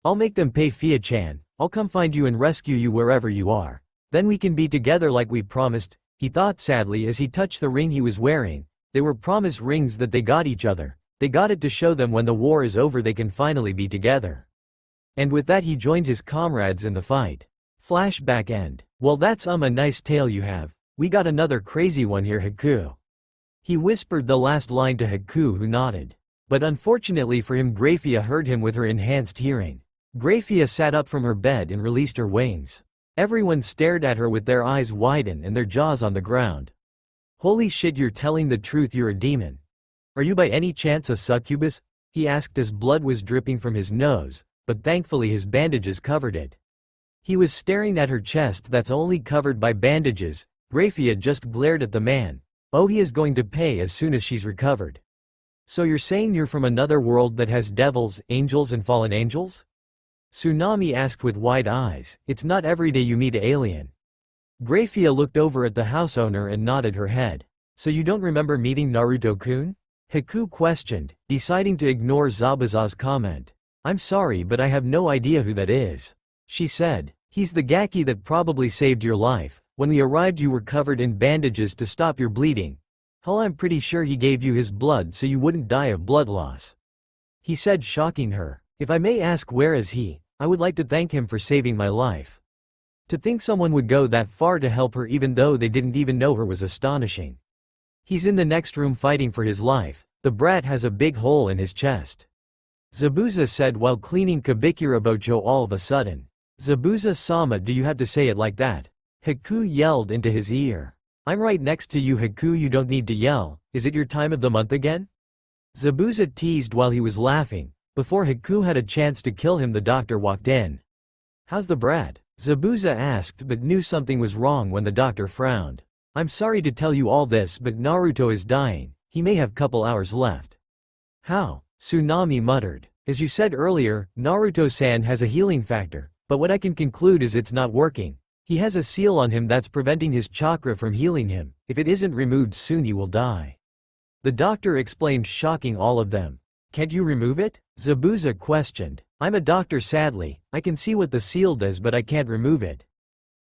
I'll make them pay, Fia-chan. I'll come find you and rescue you wherever you are. Then we can be together like we promised, he thought sadly as he touched the ring he was wearing. They were promise rings that they got each other. They got it to show them when the war is over they can finally be together. And with that he joined his comrades in the fight. Flashback end. Well, that's a nice tale you have. We got another crazy one here, Haku. He whispered the last line to Haku, who nodded. But unfortunately for him Grafia heard him with her enhanced hearing. Grafia sat up from her bed and released her wings. Everyone stared at her with their eyes widened and their jaws on the ground. Holy shit, you're telling the truth, you're a demon. Are you by any chance a succubus? He asked as blood was dripping from his nose, but thankfully his bandages covered it. He was staring at her chest that's only covered by bandages. Grafia just glared at the man. Oh, he is going to pay as soon as she's recovered. So you're saying you're from another world that has devils, angels and fallen angels? Tsunami asked with wide eyes. It's not every day you meet an alien. Grafia looked over at the house owner and nodded her head. So you don't remember meeting Naruto-kun? Haku questioned, deciding to ignore Zabuza's comment. I'm sorry but I have no idea who that is. She said, he's the Gaki that probably saved your life. When we arrived you were covered in bandages to stop your bleeding. Hell, I'm pretty sure he gave you his blood so you wouldn't die of blood loss. He said, shocking her. If I may ask, where is he? I would like to thank him for saving my life. To think someone would go that far to help her even though they didn't even know her was astonishing. He's in the next room fighting for his life. The brat has a big hole in his chest. Zabuza said while cleaning Kabikirabocho all of a sudden. Zabuza-sama, do you have to say it like that? Haku yelled into his ear. I'm right next to you, Haku, you don't need to yell. Is it your time of the month again? Zabuza teased while he was laughing. Before Haku had a chance to kill him the doctor walked in. How's the brat? Zabuza asked but knew something was wrong when the doctor frowned. I'm sorry to tell you all this but Naruto is dying. He may have couple hours left. How? Tsunami muttered. As you said earlier, Naruto-san has a healing factor, but what I can conclude is it's not working. He has a seal on him that's preventing his chakra from healing him. If it isn't removed soon he will die. The doctor explained, shocking all of them. Can't you remove it? Zabuza questioned. I'm a doctor, sadly. I can see what the seal does but I can't remove it.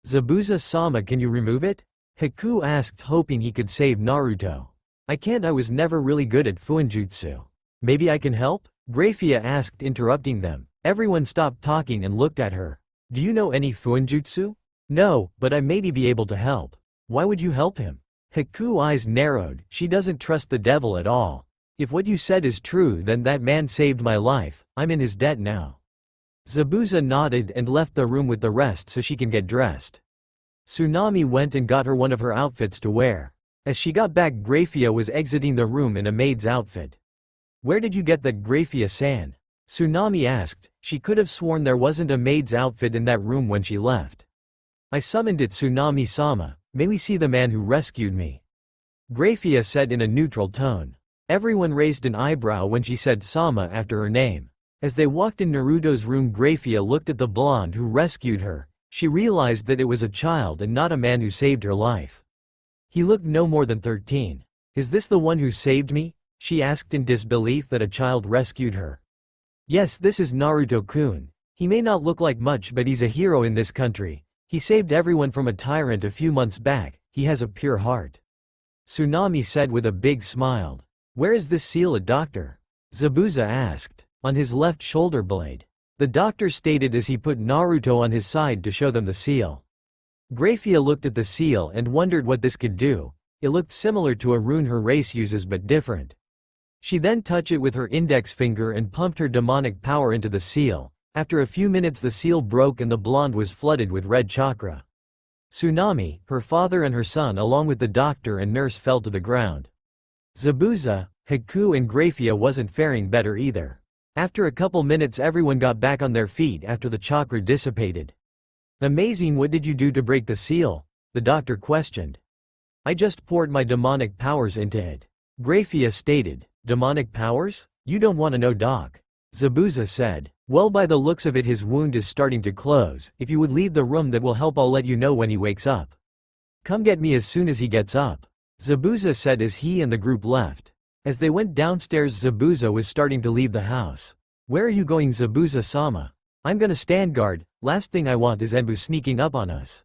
Zabuza-sama, can you remove it? Haku asked, hoping he could save Naruto. I can't, I was never really good at fuinjutsu. Maybe I can help? Grafia asked, interrupting them. Everyone stopped talking and looked at her. Do you know any fuinjutsu? No, but I maybe be able to help. Why would you help him? Haku's eyes narrowed. She doesn't trust the devil at all. If what you said is true then that man saved my life. I'm in his debt now. Zabuza nodded and left the room with the rest so she can get dressed. Tsunami went and got her one of her outfits to wear. As she got back Grafia was exiting the room in a maid's outfit. Where did you get that, Grafia-san? Tsunami asked. She could have sworn there wasn't a maid's outfit in that room when she left. I summoned it, Tsunami-sama. May we see the man who rescued me? Grafia said in a neutral tone. Everyone raised an eyebrow when she said Sama after her name. As they walked in Naruto's room Grafia looked at the blonde who rescued her. She realized that it was a child and not a man who saved her life. He looked no more than 13. Is this the one who saved me? She asked in disbelief that a child rescued her. Yes, this is Naruto-kun. He may not look like much but he's a hero in this country. He saved everyone from a tyrant a few months back. He has a pure heart. Tsunami said with a big smile. Where is this seal, doctor? Zabuza asked. On his left shoulder blade. The doctor stated as he put Naruto on his side to show them the seal. Grafia looked at the seal and wondered what this could do. It looked similar to a rune her race uses but different. She then touched it with her index finger and pumped her demonic power into the seal. After a few minutes the seal broke and the blonde was flooded with red chakra. Tsunami, her father and her son along with the doctor and nurse fell to the ground. Zabuza, Haku and Grafia wasn't faring better either. After a couple minutes everyone got back on their feet after the chakra dissipated. Amazing, what did you do to break the seal? The doctor questioned. I just poured my demonic powers into it. Grafia stated. Demonic powers? You don't want to know, doc. Zabuza said. Well, by the looks of it his wound is starting to close. If you would leave the room that will help, I'll let you know when he wakes up. Come get me as soon as he gets up. Zabuza said as he and the group left. As they went downstairs, Zabuza was starting to leave the house. Where are you going, Zabuza-sama? I'm gonna stand guard. Last thing I want is Enbu sneaking up on us.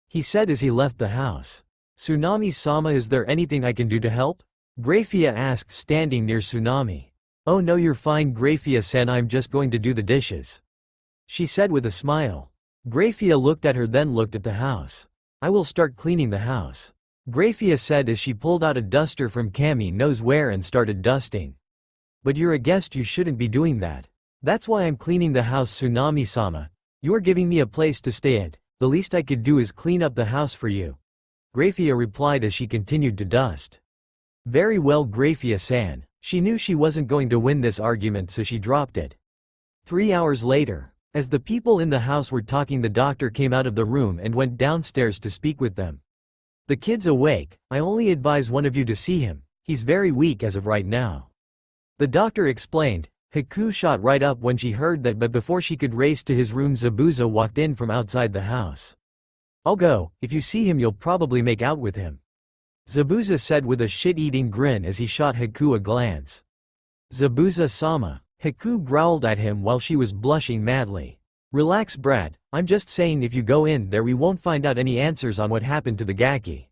He said as he left the house. Tsunami-sama, is there anything I can do to help? Grafia asked, standing near Tsunami. Oh no, you're fine, Grafia-san, I'm just going to do the dishes. She said with a smile. Grafia looked at her, then looked at the house. I will start cleaning the house. Grafia said as she pulled out a duster from Kami knows where and started dusting. But you're a guest, you shouldn't be doing that. That's why I'm cleaning the house, Tsunami-sama. You're giving me a place to stay at. The least I could do is clean up the house for you. Grafia replied as she continued to dust. Very well, Grafia-san. She knew she wasn't going to win this argument, so she dropped it. 3 hours later, as the people in the house were talking, the doctor came out of the room and went downstairs to speak with them. The kid's awake. I only advise one of you to see him. He's very weak as of right now. The doctor explained. Haku shot right up when she heard that, but before she could race to his room, Zabuza walked in from outside the house. I'll go. If you see him, you'll probably make out with him. Zabuza said with a shit-eating grin as he shot Haku a glance. Zabuza-sama. Haku growled at him while she was blushing madly. Relax, brat. I'm just saying if you go in there we won't find out any answers on what happened to the Gaki.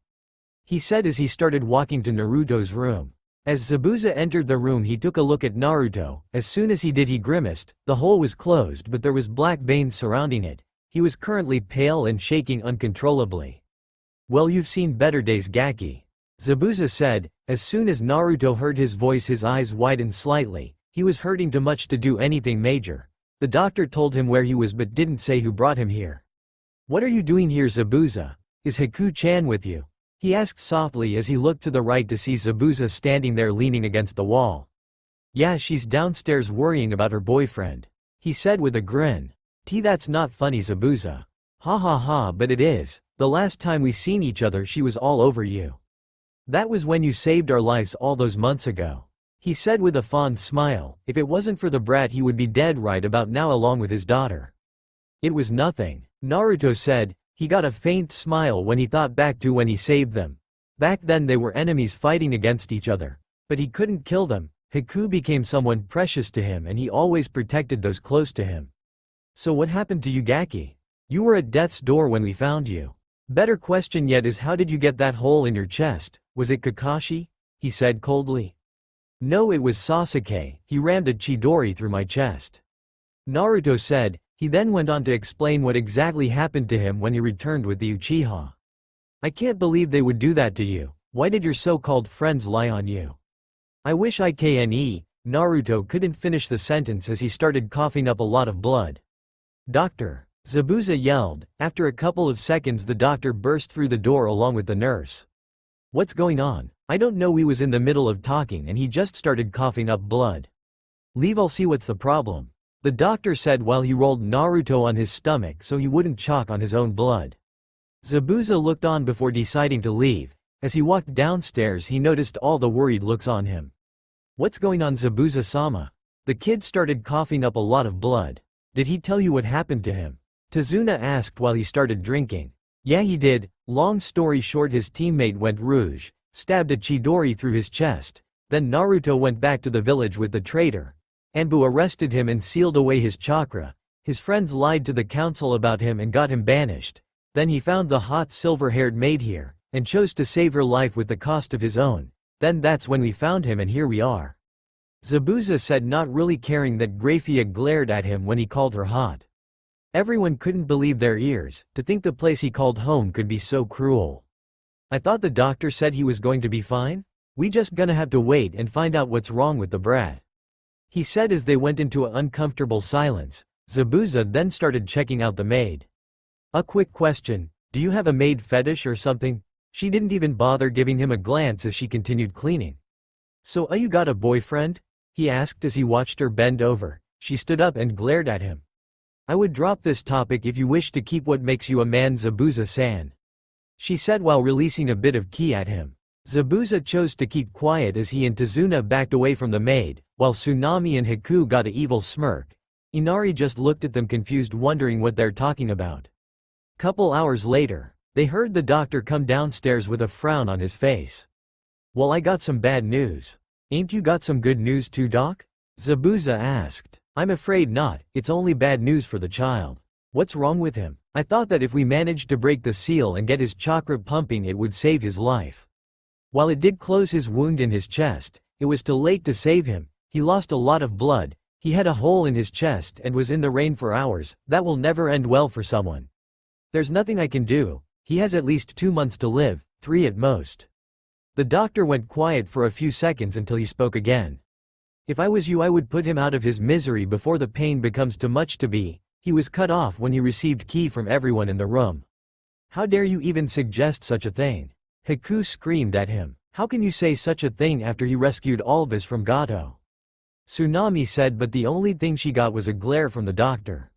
He said as he started walking to Naruto's room. As Zabuza entered the room, he took a look at Naruto. As soon as he did, he grimaced. The hole was closed, but there was black veins surrounding it. He was currently pale and shaking uncontrollably. Well, you've seen better days, Gaki. Zabuza said. As soon as Naruto heard his voice, his eyes widened slightly. He was hurting too much to do anything major. The doctor told him where he was but didn't say who brought him here. What are you doing here, Zabuza? Is Haku-chan with you? He asked softly as he looked to the right to see Zabuza standing there leaning against the wall. Yeah, she's downstairs worrying about her boyfriend. He said with a grin. That's not funny, Zabuza. Ha ha ha, but it is. The last time we seen each other she was all over you. That was when you saved our lives all those months ago. He said with a fond smile. If it wasn't for the brat he would be dead right about now along with his daughter. It was nothing, Naruto said. He got a faint smile when he thought back to when he saved them. Back then they were enemies fighting against each other. But he couldn't kill them. Haku became someone precious to him and he always protected those close to him. So what happened to you, Gaki? You were at death's door when we found you. Better question yet is how did you get that hole in your chest? Was it Kakashi? He said coldly. No, it was Sasuke. He rammed a Chidori through my chest. Naruto said. He then went on to explain what exactly happened to him when he returned with the Uchiha. I can't believe they would do that to you. Why did your so-called friends lie on you? I wish IKNE. Naruto couldn't finish the sentence as he started coughing up a lot of blood. Doctor! Zabuza yelled. After a couple of seconds the doctor burst through the door along with the nurse. What's going on? I don't know, we was in the middle of talking and he just started coughing up blood. Leave, I'll see what's the problem. The doctor said while he rolled Naruto on his stomach so he wouldn't choke on his own blood. Zabuza looked on before deciding to leave. As he walked downstairs he noticed all the worried looks on him. What's going on, Zabuza-sama? The kid started coughing up a lot of blood. Did he tell you what happened to him? Tazuna asked while he started drinking. Yeah, he did. Long story short, his teammate went rouge, stabbed a Chidori through his chest. Then Naruto went back to the village with the traitor. Anbu arrested him and sealed away his chakra. His friends lied to the council about him and got him banished. Then he found the hot silver-haired maid here, and chose to save her life with the cost of his own. Then that's when we found him and here we are. Zabuza said, not really caring that Grafia glared at him when he called her hot. Everyone couldn't believe their ears, to think the place he called home could be so cruel. I thought the doctor said he was going to be fine? We just gonna have to wait and find out what's wrong with the brat. He said as they went into an uncomfortable silence. Zabuza then started checking out the maid. A quick question, do you have a maid fetish or something? She didn't even bother giving him a glance as she continued cleaning. So you got a boyfriend? He asked as he watched her bend over. She stood up and glared at him. I would drop this topic if you wish to keep what makes you a man, Zabuza-san. She said while releasing a bit of ki at him. Zabuza chose to keep quiet as he and Tazuna backed away from the maid, while Tsunami and Haku got a evil smirk. Inari just looked at them confused, wondering what they're talking about. Couple hours later, they heard the doctor come downstairs with a frown on his face. "Well, I got some bad news. Ain't you got some good news too, Doc?" Zabuza asked. "I'm afraid not, it's only bad news for the child." "What's wrong with him?" "I thought that if we managed to break the seal and get his chakra pumping it would save his life. While it did close his wound in his chest, it was too late to save him. He lost a lot of blood, he had a hole in his chest and was in the rain for hours. That will never end well for someone. There's nothing I can do. He has at least 2 months to live, 3 at most." The doctor went quiet for a few seconds until he spoke again. "If I was you, I would put him out of his misery before the pain becomes too much to be. He was cut off when he received ki from everyone in the room. How dare you even suggest such a thing?" Haku screamed at him. "How can you say such a thing after he rescued all of us from Gato?" Tsunami said, but the only thing she got was a glare from the doctor.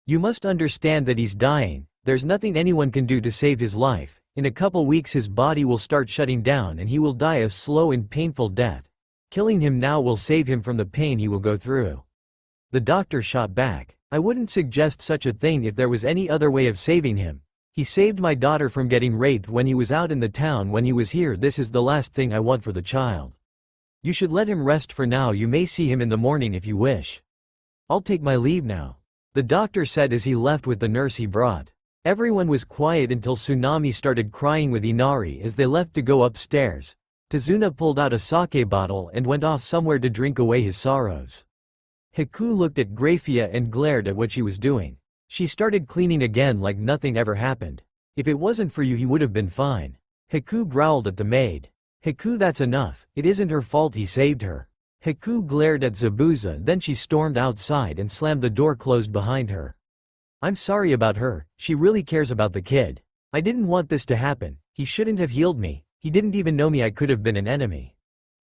"You must understand that he's dying. There's nothing anyone can do to save his life. In a couple weeks his body will start shutting down and he will die a slow and painful death. Killing him now will save him from the pain he will go through." The doctor shot back. "I wouldn't suggest such a thing if there was any other way of saving him. He saved my daughter from getting raped when he was out in the town. When he was here, this is the last thing I want for the child. You should let him rest for now. You may see him in the morning if you wish. I'll take my leave now," the doctor said as he left with the nurse he brought. Everyone was quiet until Tsunami started crying with Inari as they left to go upstairs. Tazuna pulled out a sake bottle and went off somewhere to drink away his sorrows. Haku looked at Grafia and glared at what she was doing. She started cleaning again like nothing ever happened. "If it wasn't for you he would have been fine." Haku growled at the maid. "Haku, that's enough, it isn't her fault he saved her." Haku glared at Zabuza, then she stormed outside and slammed the door closed behind her. "I'm sorry about her, she really cares about the kid. I didn't want this to happen, he shouldn't have healed me, he didn't even know me, I could have been an enemy,"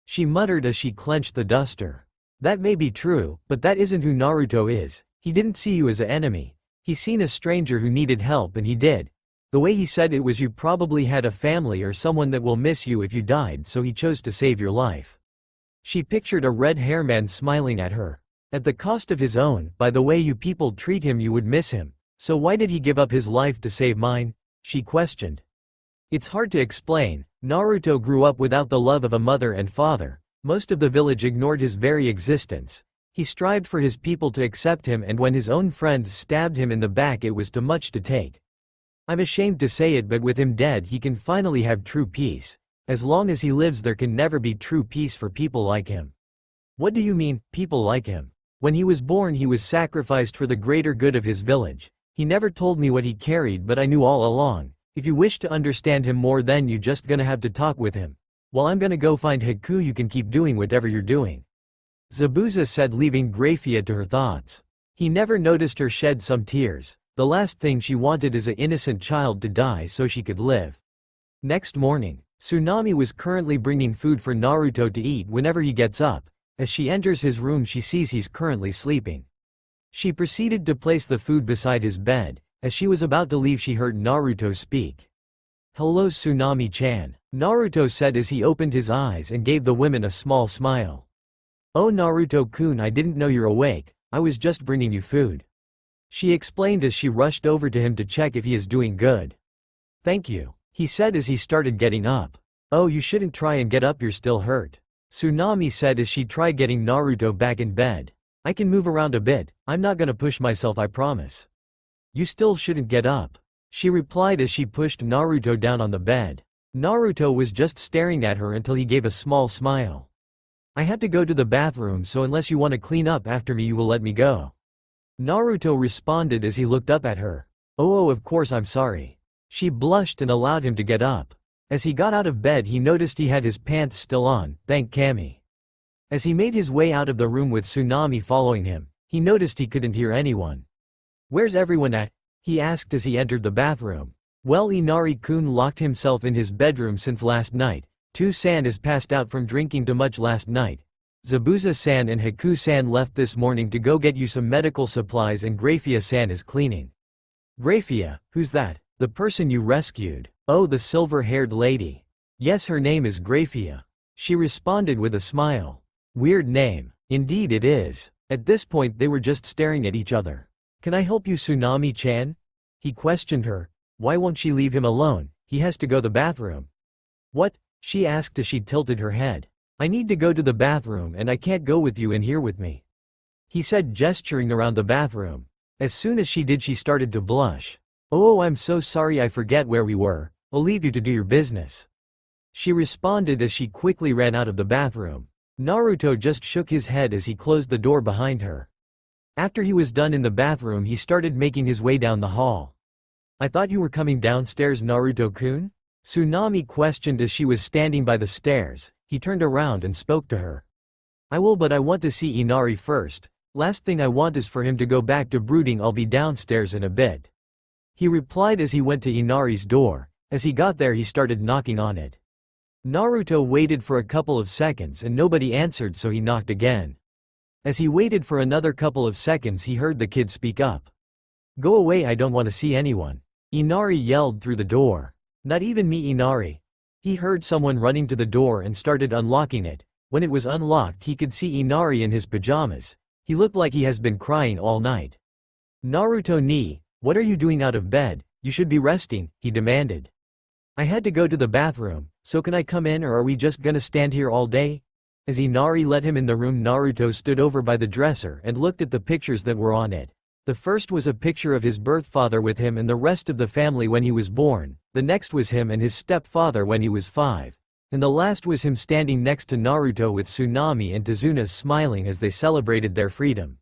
she muttered as she clenched the duster. "That may be true, but that isn't who Naruto is. He didn't see you as an enemy. He seen a stranger who needed help and he did. The way he said it was you probably had a family or someone that will miss you if you died, so he chose to save your life." She pictured a red-haired man smiling at her. "At the cost of his own. By the way you people treat him you would miss him. So why did he give up his life to save mine?" she questioned. "It's hard to explain. Naruto grew up without the love of a mother and father. Most of the village ignored his very existence. He strived for his people to accept him, and when his own friends stabbed him in the back it was too much to take. I'm ashamed to say it, but with him dead he can finally have true peace. As long as he lives there can never be true peace for people like him." "What do you mean, people like him?" "When he was born he was sacrificed for the greater good of his village. He never told me what he carried, but I knew all along. If you wish to understand him more, then you just gonna have to talk with him. Well, I'm gonna go find Haku, you can keep doing whatever you're doing," Zabuza said, leaving Grafia to her thoughts. He never noticed her shed some tears. The last thing she wanted is an innocent child to die so she could live. Next morning, Tsunami was currently bringing food for Naruto to eat whenever he gets up. As she enters his room she sees he's currently sleeping. She proceeded to place the food beside his bed. As she was about to leave she heard Naruto speak. "Hello Tsunami-chan," Naruto said as he opened his eyes and gave the women a small smile. "Oh Naruto-kun, I didn't know you're awake, I was just bringing you food," she explained as she rushed over to him to check if he is doing good. "Thank you," he said as he started getting up. "Oh, you shouldn't try and get up, you're still hurt," Tsunami said as she tried getting Naruto back in bed. "I can move around a bit, I'm not gonna push myself, I promise." "You still shouldn't get up," she replied as she pushed Naruto down on the bed. Naruto was just staring at her until he gave a small smile. "I had to go to the bathroom, so unless you want to clean up after me you will let me go," Naruto responded as he looked up at her. Oh, of course, I'm sorry." She blushed and allowed him to get up. As he got out of bed he noticed he had his pants still on, thank Kami. As he made his way out of the room with Tsunami following him, he noticed he couldn't hear anyone. "Where's everyone at?" he asked as he entered the bathroom. "Well, Inari-kun locked himself in his bedroom since last night. Tu-san is passed out from drinking too much last night. Zabuza-san and Haku-san left this morning to go get you some medical supplies, and Grafia-san is cleaning." "Grafia? Who's that?" "The person you rescued." "Oh, the silver-haired lady." Yes, her name is Grafia. She responded with a smile. Weird name. Indeed it is. At this point they were just staring at each other. Can I help you, Tsunami-chan? He questioned her. Why won't she leave him alone? He has to go to the bathroom. What? She asked as she tilted her head. I need to go to the bathroom and I can't go with you in here with me, he said, gesturing around the bathroom. As soon as she did, she started to blush. Oh, I'm so sorry, I forget where we were. I'll leave you to do your business, she responded as she quickly ran out of the bathroom. Naruto just shook his head as he closed the door behind her. After he was done in the bathroom, he started making his way down the hall. I thought you were coming downstairs, Naruto-kun? Tsunami questioned as she was standing by the stairs. He turned around and spoke to her. I will, but I want to see Inari first. Last thing I want is for him to go back to brooding. I'll be downstairs in a bit, he replied as he went to Inari's door. As he got there, he started knocking on it. Naruto waited for a couple of seconds and nobody answered, so he knocked again. As he waited for another couple of seconds, he heard the kid speak up. Go away, I don't want to see anyone, Inari yelled through the door. Not even me, Inari. He heard someone running to the door and started unlocking it. When it was unlocked, he could see Inari in his pajamas. He looked like he has been crying all night. Naruto-ni, what are you doing out of bed? You should be resting, he demanded. I had to go to the bathroom, so can I come in, or are we just gonna stand here all day? As Inari let him in the room, Naruto stood over by the dresser and looked at the pictures that were on it. The first was a picture of his birth father with him and the rest of the family when he was born. The next was him and his stepfather when he was 5. And the last was him standing next to Naruto with Tsunami and Tazuna smiling as they celebrated their freedom.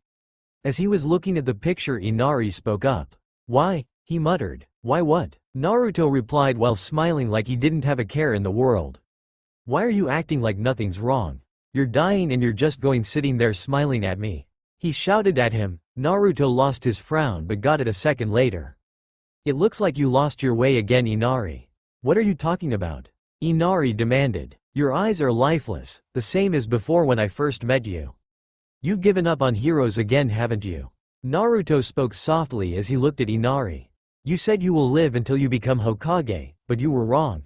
As he was looking at the picture, Inari spoke up. Why? He muttered. Why what? Naruto replied while smiling like he didn't have a care in the world. Why are you acting like nothing's wrong? You're dying and you're just going sitting there smiling at me, he shouted at him. Naruto lost his frown but got it a second later. It looks like you lost your way again, Inari. What are you talking about? Inari demanded. Your eyes are lifeless, the same as before when I first met you. You've given up on heroes again, haven't you? Naruto spoke softly as he looked at Inari. You said you will live until you become Hokage, but you were wrong.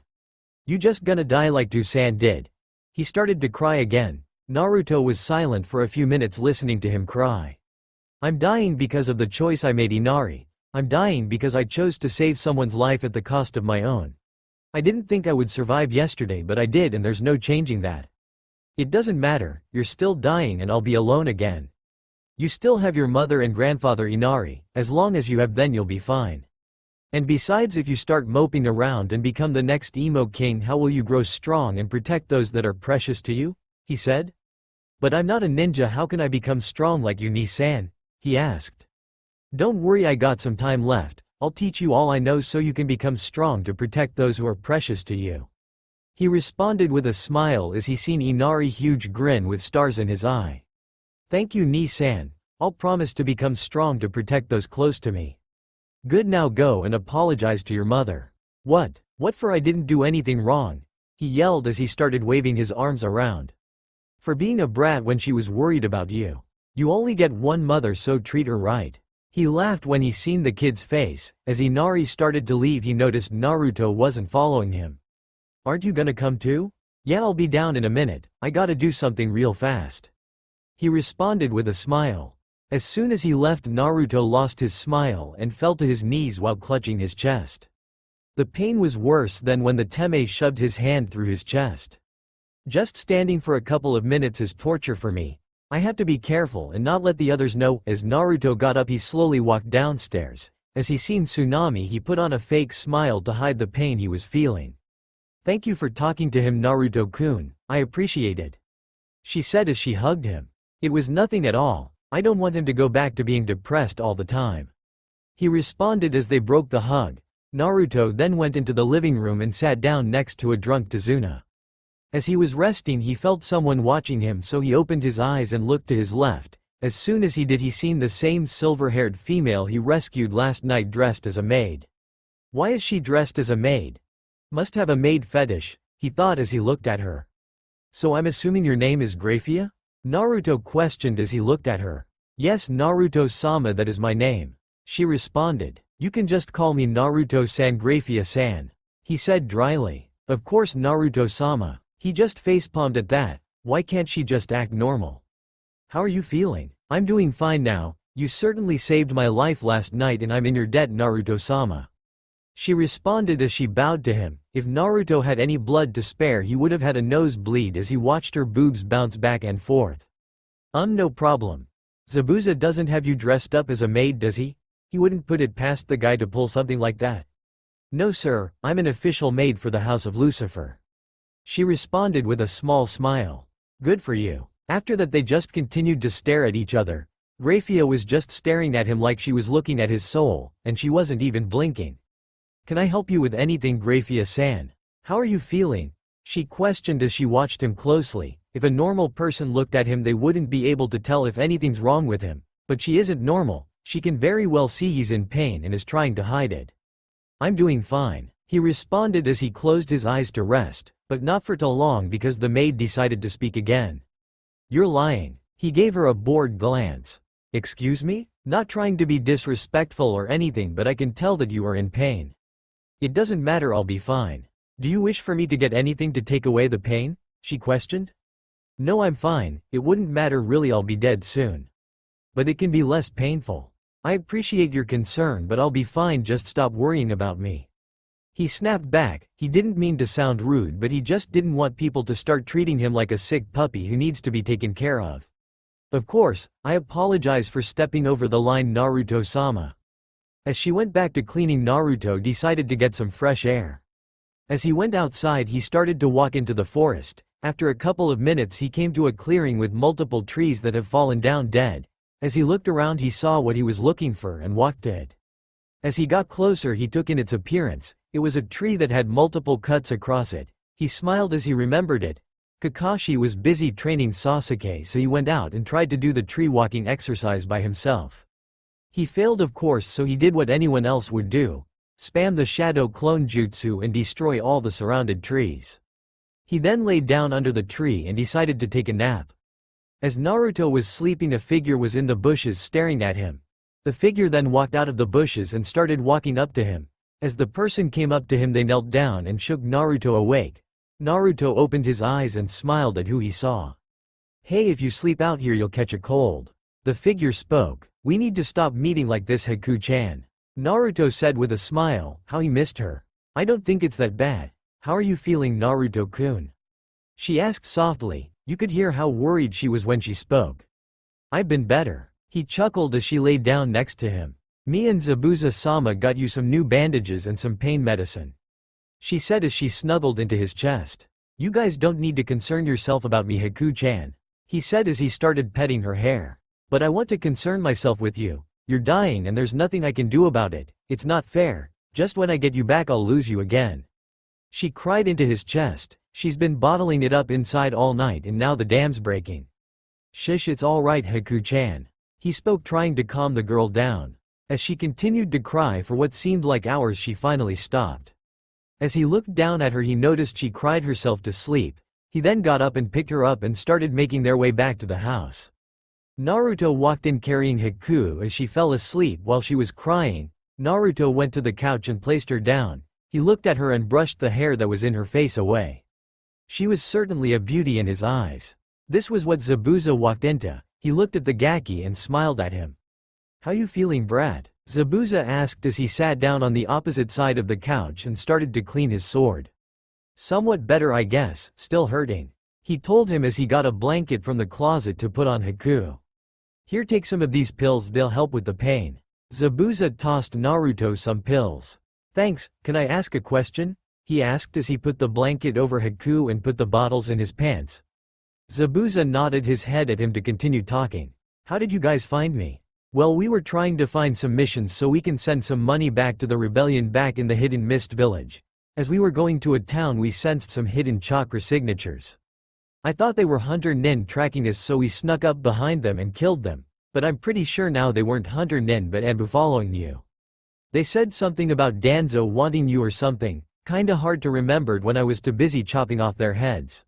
You just gonna die like Dusan did. He started to cry again. Naruto was silent for a few minutes listening to him cry. I'm dying because of the choice I made, Inari. I'm dying because I chose to save someone's life at the cost of my own. I didn't think I would survive yesterday, but I did, and there's no changing that. It doesn't matter, you're still dying and I'll be alone again. You still have your mother and grandfather, Inari. As long as you have, then you'll be fine. And besides, if you start moping around and become the next emo king, how will you grow strong and protect those that are precious to you? He said. But I'm not a ninja, how can I become strong like you, Ni-san? He asked. Don't worry, I got some time left. I'll teach you all I know so you can become strong to protect those who are precious to you, he responded with a smile as he seen Inari's huge grin with stars in his eye. Thank you, Ni-san. I'll promise to become strong to protect those close to me. Good, now go and apologize to your mother. What? What for? I didn't do anything wrong, he yelled as he started waving his arms around. For being a brat when she was worried about you. You only get one mother, so treat her right. He laughed when he seen the kid's face. As Inari started to leave, he noticed Naruto wasn't following him. Aren't you gonna come too? Yeah, I'll be down in a minute. I gotta do something real fast, he responded with a smile. As soon as he left, Naruto lost his smile and fell to his knees while clutching his chest. The pain was worse than when the Teme shoved his hand through his chest. Just standing for a couple of minutes is torture for me. I have to be careful and not let the others know. As Naruto got up, he slowly walked downstairs. As he seen Tsunami, he put on a fake smile to hide the pain he was feeling. Thank you for talking to him, Naruto-kun. I appreciate it, she said as she hugged him. It was nothing at all. I don't want him to go back to being depressed all the time, he responded as they broke the hug. Naruto then went into the living room and sat down next to a drunk Tazuna. As he was resting, he felt someone watching him, so he opened his eyes and looked to his left. As soon as he did, he seen the same silver-haired female he rescued last night dressed as a maid. Why is she dressed as a maid? Must have a maid fetish, he thought as he looked at her. So I'm assuming your name is Grafia? Naruto questioned as he looked at her. Yes, Naruto-sama, that is my name, she responded. You can just call me Naruto-san, Grafia-san, he said dryly. Of course Naruto-sama. He just facepalmed at that. Why can't she just act normal? How are you feeling? I'm doing fine now. You certainly saved my life last night and I'm in your debt, Naruto-sama. She responded as she bowed to him. If Naruto had any blood to spare he would have had a nosebleed as he watched her boobs bounce back and forth. No problem. Zabuza doesn't have you dressed up as a maid, does he? He wouldn't put it past the guy to pull something like that. No sir, I'm an official maid for the House of Lucifer. She responded with a small smile. Good for you. After that they just continued to stare at each other. Grafia was just staring at him like she was looking at his soul, and she wasn't even blinking. Can I help you with anything, Grafia-san? How are you feeling? She questioned as she watched him closely. If a normal person looked at him they wouldn't be able to tell if anything's wrong with him. But she isn't normal. She can very well see he's in pain and is trying to hide it. I'm doing fine, he responded as he closed his eyes to rest, but not for too long because the maid decided to speak again. You're lying. He gave her a bored glance. Excuse me? Not trying to be disrespectful or anything, but I can tell that you are in pain. It doesn't matter, I'll be fine. Do you wish for me to get anything to take away the pain? She questioned. No, I'm fine, it wouldn't matter really, I'll be dead soon. But it can be less painful. I appreciate your concern but I'll be fine, just stop worrying about me. He snapped back. He didn't mean to sound rude but he just didn't want people to start treating him like a sick puppy who needs to be taken care of. Of course, I apologize for stepping over the line, Naruto-sama. As she went back to cleaning, Naruto decided to get some fresh air. As he went outside he started to walk into the forest. After a couple of minutes he came to a clearing with multiple trees that have fallen down dead. As he looked around he saw what he was looking for and walked to it. As he got closer he took in its appearance. It was a tree that had multiple cuts across it. He smiled as he remembered it. Kakashi was busy training Sasuke, so he went out and tried to do the tree walking exercise by himself. He failed of course, so he did what anyone else would do. Spam the shadow clone jutsu and destroy all the surrounded trees. He then laid down under the tree and decided to take a nap. As Naruto was sleeping a figure was in the bushes staring at him. The figure then walked out of the bushes and started walking up to him. As the person came up to him they knelt down and shook Naruto awake. Naruto opened his eyes and smiled at who he saw. Hey, if you sleep out here you'll catch a cold. The figure spoke. We need to stop meeting like this, Haku-chan. Naruto said with a smile. How he missed her. I don't think it's that bad. How are you feeling, Naruto-kun? She asked softly. You could hear how worried she was when she spoke. I've been better. He chuckled as she lay down next to him. Me and Zabuza-sama got you some new bandages and some pain medicine. She said as she snuggled into his chest. You guys don't need to concern yourself about me, Haku-chan. He said as he started petting her hair. But I want to concern myself with you. You're dying and there's nothing I can do about it. It's not fair. Just when I get you back I'll lose you again. She cried into his chest. She's been bottling it up inside all night and now the dam's breaking. Shish, it's alright, Haku-chan. He spoke, trying to calm the girl down. As she continued to cry for what seemed like hours she finally stopped. As he looked down at her he noticed she cried herself to sleep. He then got up and picked her up and started making their way back to the house. Naruto walked in carrying Haku as she fell asleep while she was crying. Naruto went to the couch and placed her down. He looked at her and brushed the hair that was in her face away. She was certainly a beauty in his eyes. This was what Zabuza walked into. He looked at the Gaki and smiled at him. How you feeling, brat? Zabuza asked as he sat down on the opposite side of the couch and started to clean his sword. Somewhat better, I guess, still hurting. He told him as he got a blanket from the closet to put on Haku. Here, take some of these pills, they'll help with the pain. Zabuza tossed Naruto some pills. Thanks, can I ask a question? He asked as he put the blanket over Haku and put the bottles in his pants. Zabuza nodded his head at him to continue talking. How did you guys find me? Well, we were trying to find some missions so we can send some money back to the rebellion back in the Hidden Mist village. As we were going to a town we sensed some hidden chakra signatures. I thought they were Hunter Nin tracking us, so we snuck up behind them and killed them. But I'm pretty sure now they weren't Hunter Nin but Anbu following you. They said something about Danzo wanting you or something. Kinda hard to remember when I was too busy chopping off their heads.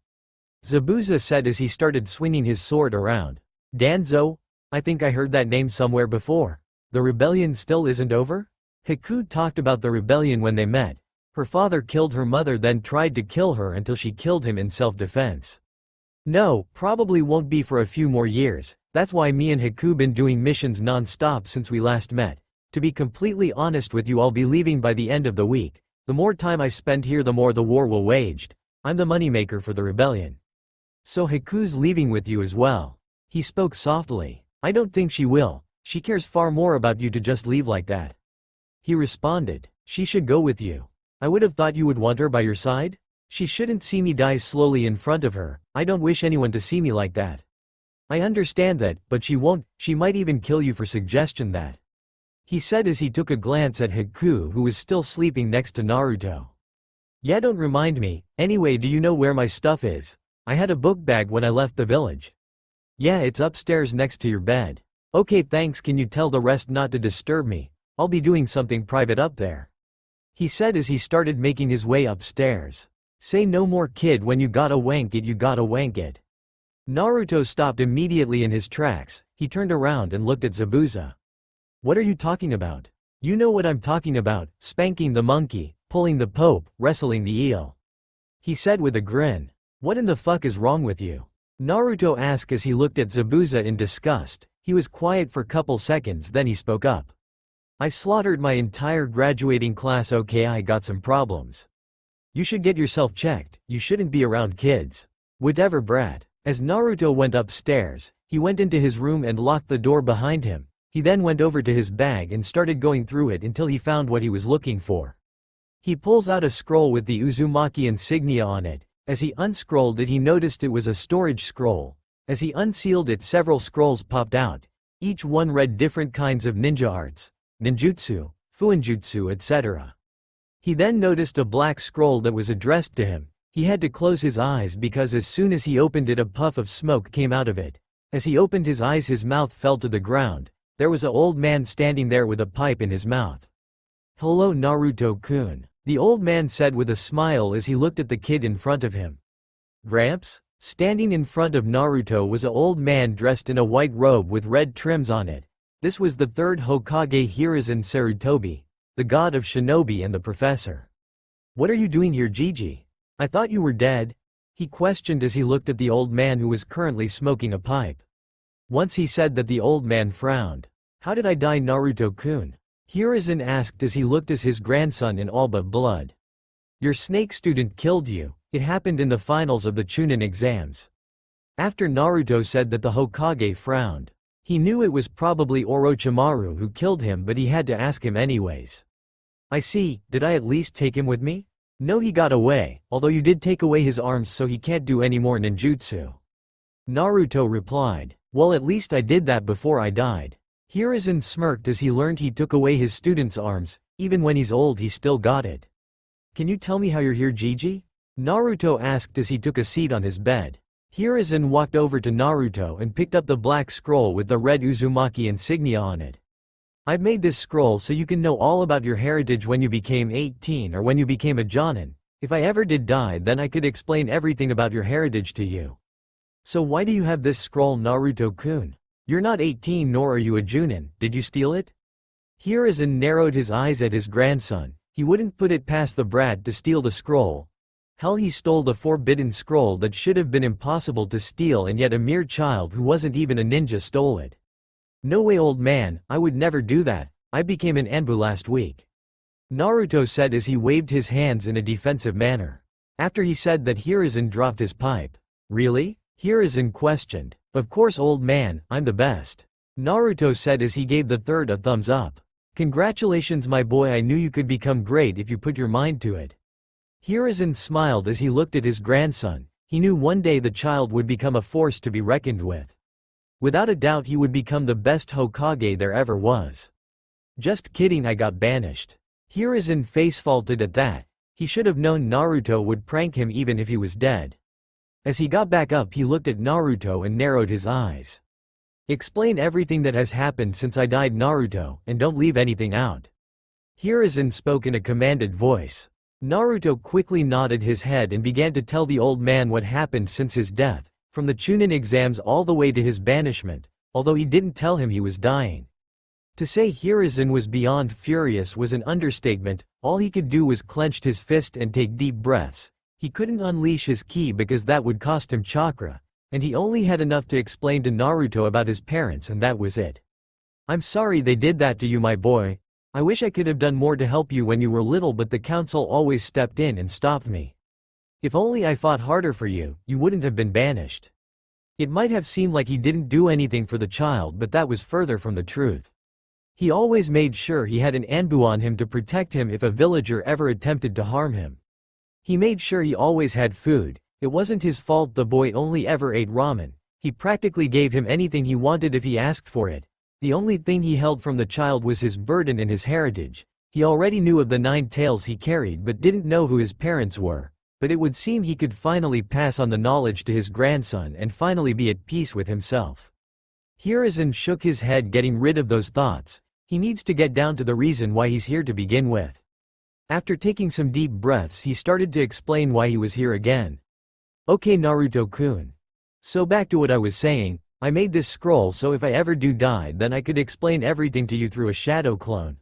Zabuza said as he started swinging his sword around. Danzo? I think I heard that name somewhere before. The rebellion still isn't over? Haku talked about the rebellion when they met. Her father killed her mother, then tried to kill her until she killed him in self-defense. No, probably won't be for a few more years. That's why me and Haku been doing missions non-stop since we last met. To be completely honest with you, I'll be leaving by the end of the week. The more time I spend here, the more the war will waged. I'm the moneymaker for the rebellion. So Haku's leaving with you as well. He spoke softly. I don't think she will. She cares far more about you to just leave like that. He responded. She should go with you. I would have thought you would want her by your side? She shouldn't see me die slowly in front of her. I don't wish anyone to see me like that. I understand that, but she won't. She might even kill you for suggestion that. He said as he took a glance at Haku, who was still sleeping next to Naruto. Yeah, don't remind me. Anyway, do you know where my stuff is? I had a book bag when I left the village. Yeah, it's upstairs next to your bed. Okay, thanks. Can you tell the rest not to disturb me? I'll be doing something private up there. He said as he started making his way upstairs. Say no more, kid. When you gotta wank it, you gotta wank it. Naruto stopped immediately in his tracks. He turned around and looked at Zabuza. What are you talking about? You know what I'm talking about, spanking the monkey, pulling the pope, wrestling the eel. He said with a grin. What in the fuck is wrong with you? Naruto asked as he looked at Zabuza in disgust. He was quiet for couple seconds, then he spoke up. I slaughtered my entire graduating class. Okay, I got some problems. You should get yourself checked. You shouldn't be around kids. Whatever, brat. As Naruto went upstairs, he went into his room and locked the door behind him. He then went over to his bag and started going through it until he found what he was looking for. He pulls out a scroll with the Uzumaki insignia on it. As he unscrolled it, he noticed it was a storage scroll. As he unsealed it, several scrolls popped out. Each one read different kinds of ninja arts, ninjutsu, fuinjutsu, etc. He then noticed a black scroll that was addressed to him. He had to close his eyes because as soon as he opened it, a puff of smoke came out of it. As he opened his eyes, his mouth fell to the ground. There was an old man standing there with a pipe in his mouth. Hello, Naruto-kun, the old man said with a smile as he looked at the kid in front of him. Gramps? Standing in front of Naruto was an old man dressed in a white robe with red trims on it. This was the third Hokage, Hiruzen Sarutobi, the god of shinobi and the professor. What are you doing here, Gigi? I thought you were dead? He questioned as he looked at the old man who was currently smoking a pipe. Once he said that, the old man frowned. How did I die, Naruto-kun? Hiruzen asked as he looked at his grandson in all but blood. Your snake student killed you. It happened in the finals of the Chunin exams. After Naruto said that, the Hokage frowned. He knew it was probably Orochimaru who killed him, but he had to ask him anyways. I see. Did I at least take him with me? No, he got away, although you did take away his arms so he can't do any more ninjutsu. Naruto replied. Well, at least I did that before I died. Hiruzen smirked as he learned he took away his student's arms. Even when he's old, he still got it. Can you tell me how you're here, Gigi? Naruto asked as he took a seat on his bed. Hiruzen walked over to Naruto and picked up the black scroll with the red Uzumaki insignia on it. I've made this scroll so you can know all about your heritage when you became 18 or when you became a Jonin. If I ever did die, then I could explain everything about your heritage to you. So why do you have this scroll, Naruto-kun? You're not 18 nor are you a Junin. Did you steal it? Hiruzen narrowed his eyes at his grandson. He wouldn't put it past the brat to steal the scroll. Hell, he stole the forbidden scroll that should have been impossible to steal, and yet a mere child who wasn't even a ninja stole it. No way, old man, I would never do that. I became an Anbu last week. Naruto said as he waved his hands in a defensive manner. After he said that, Hiruzen dropped his pipe. Really? Hiruzen questioned. Of course, old man, I'm the best. Naruto said as he gave the third a thumbs up. Congratulations, my boy, I knew you could become great if you put your mind to it. Hiruzen smiled as he looked at his grandson. He knew one day the child would become a force to be reckoned with. Without a doubt, he would become the best Hokage there ever was. Just kidding, I got banished. Hiruzen face-faulted at that. He should have known Naruto would prank him even if he was dead. As he got back up, he looked at Naruto and narrowed his eyes. Explain everything that has happened since I died, Naruto, and don't leave anything out. Hiruzen spoke in a commanded voice. Naruto quickly nodded his head and began to tell the old man what happened since his death, from the Chunin exams all the way to his banishment, although he didn't tell him he was dying. To say Hiruzen was beyond furious was an understatement. All he could do was clenched his fist and take deep breaths. He couldn't unleash his ki because that would cost him chakra, and he only had enough to explain to Naruto about his parents, and that was it. "I'm sorry they did that to you, my boy. I wish I could have done more to help you when you were little, but the council always stepped in and stopped me. If only I fought harder for you, you wouldn't have been banished." It might have seemed like he didn't do anything for the child, but that was further from the truth. He always made sure he had an Anbu on him to protect him if a villager ever attempted to harm him. He made sure he always had food. It wasn't his fault the boy only ever ate ramen. He practically gave him anything he wanted if he asked for it. The only thing he held from the child was his burden and his heritage. He already knew of the 9 tails he carried but didn't know who his parents were. But it would seem he could finally pass on the knowledge to his grandson and finally be at peace with himself. Hiruzen shook his head, getting rid of those thoughts. He needs to get down to the reason why he's here to begin with. After taking some deep breaths, he started to explain why he was here again. "Okay, Naruto-kun. So back to what I was saying, I made this scroll so if I ever do die then I could explain everything to you through a shadow clone.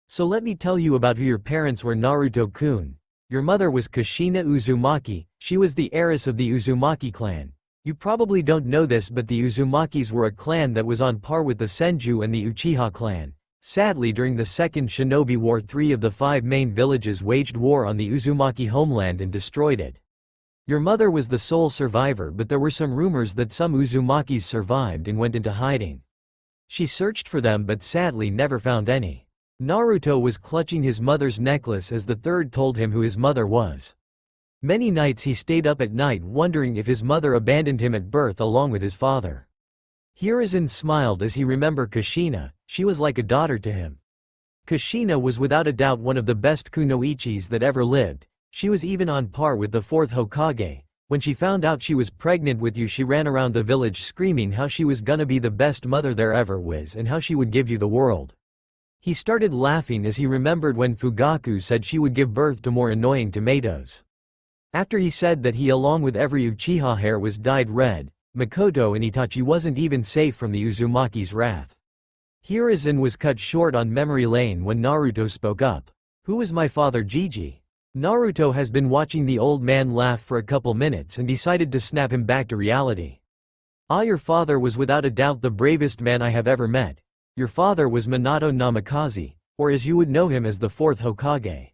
So let me tell you about who your parents were, Naruto-kun. Your mother was Kushina Uzumaki. She was the heiress of the Uzumaki clan. You probably don't know this, but the Uzumakis were a clan that was on par with the Senju and the Uchiha clan. Sadly, during the Second Shinobi War, 3 of the 5 main villages waged war on the Uzumaki homeland and destroyed it. Your mother was the sole survivor, but there were some rumors that some Uzumakis survived and went into hiding. She searched for them but sadly never found any. Naruto was clutching his mother's necklace as the third told him who his mother was. Many nights he stayed up at night wondering if his mother abandoned him at birth along with his father. Hiruzen smiled as he remembered Kushina. She was like a daughter to him. Kushina was without a doubt one of the best kunoichis that ever lived. She was even on par with the 4th Hokage. When she found out she was pregnant with you, she ran around the village screaming how she was gonna be the best mother there ever was and how she would give you the world. He started laughing as he remembered when Fugaku said she would give birth to more annoying tomatoes. After he said that he along with every Uchiha hair was dyed red, Mikoto and Itachi wasn't even safe from the Uzumaki's wrath. Hiruzen was cut short on memory lane when Naruto spoke up. "Who was my father, Gigi?" Naruto has been watching the old man laugh for a couple minutes and decided to snap him back to reality. Your father was without a doubt the bravest man I have ever met. Your father was Minato Namikaze, or as you would know him as the 4th Hokage.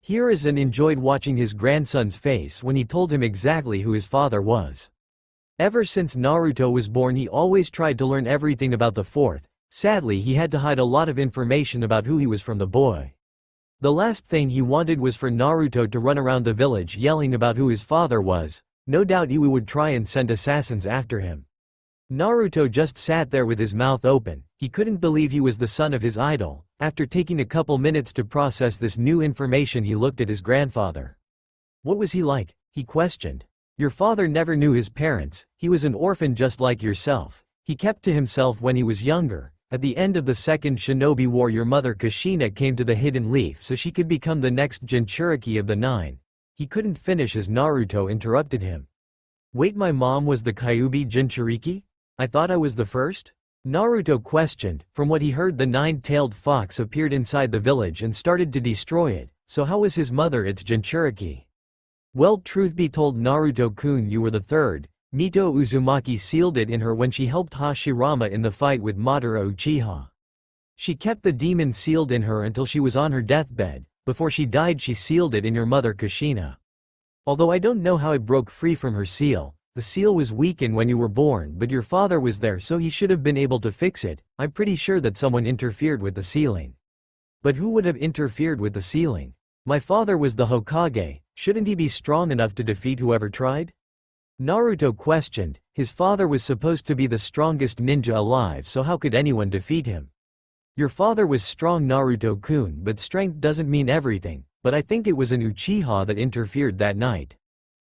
Hiruzen enjoyed watching his grandson's face when he told him exactly who his father was. Ever since Naruto was born, he always tried to learn everything about the 4th. Sadly, he had to hide a lot of information about who he was from the boy. The last thing he wanted was for Naruto to run around the village yelling about who his father was. No doubt Iwa would try and send assassins after him. Naruto just sat there with his mouth open. He couldn't believe he was the son of his idol. After taking a couple minutes to process this new information, he looked at his grandfather. "What was he like?" he questioned. "Your father never knew his parents. He was an orphan just like yourself. He kept to himself when he was younger. At the end of the Second Shinobi War, your mother Kushina came to the Hidden Leaf so she could become the next Jinchuriki of the 9. He couldn't finish as Naruto interrupted him. "Wait, my mom was the Kyuubi Jinchuriki? I thought I was the first?" Naruto questioned. From what he heard, the 9-tailed fox appeared inside the village and started to destroy it. So how was his mother its Jinchuriki? "Well, truth be told, Naruto-kun, you were the third. Mito Uzumaki sealed it in her when she helped Hashirama in the fight with Madara Uchiha. She kept the demon sealed in her until she was on her deathbed. Before she died, she sealed it in your mother Kushina. Although I don't know how it broke free from her seal. The seal was weakened when you were born, but your father was there, so he should have been able to fix it. I'm pretty sure that someone interfered with the sealing." "But who would have interfered with the sealing? My father was the Hokage. Shouldn't he be strong enough to defeat whoever tried?" Naruto questioned. His father was supposed to be the strongest ninja alive, so how could anyone defeat him? "Your father was strong, Naruto-kun, but strength doesn't mean everything. But I think it was an Uchiha that interfered that night."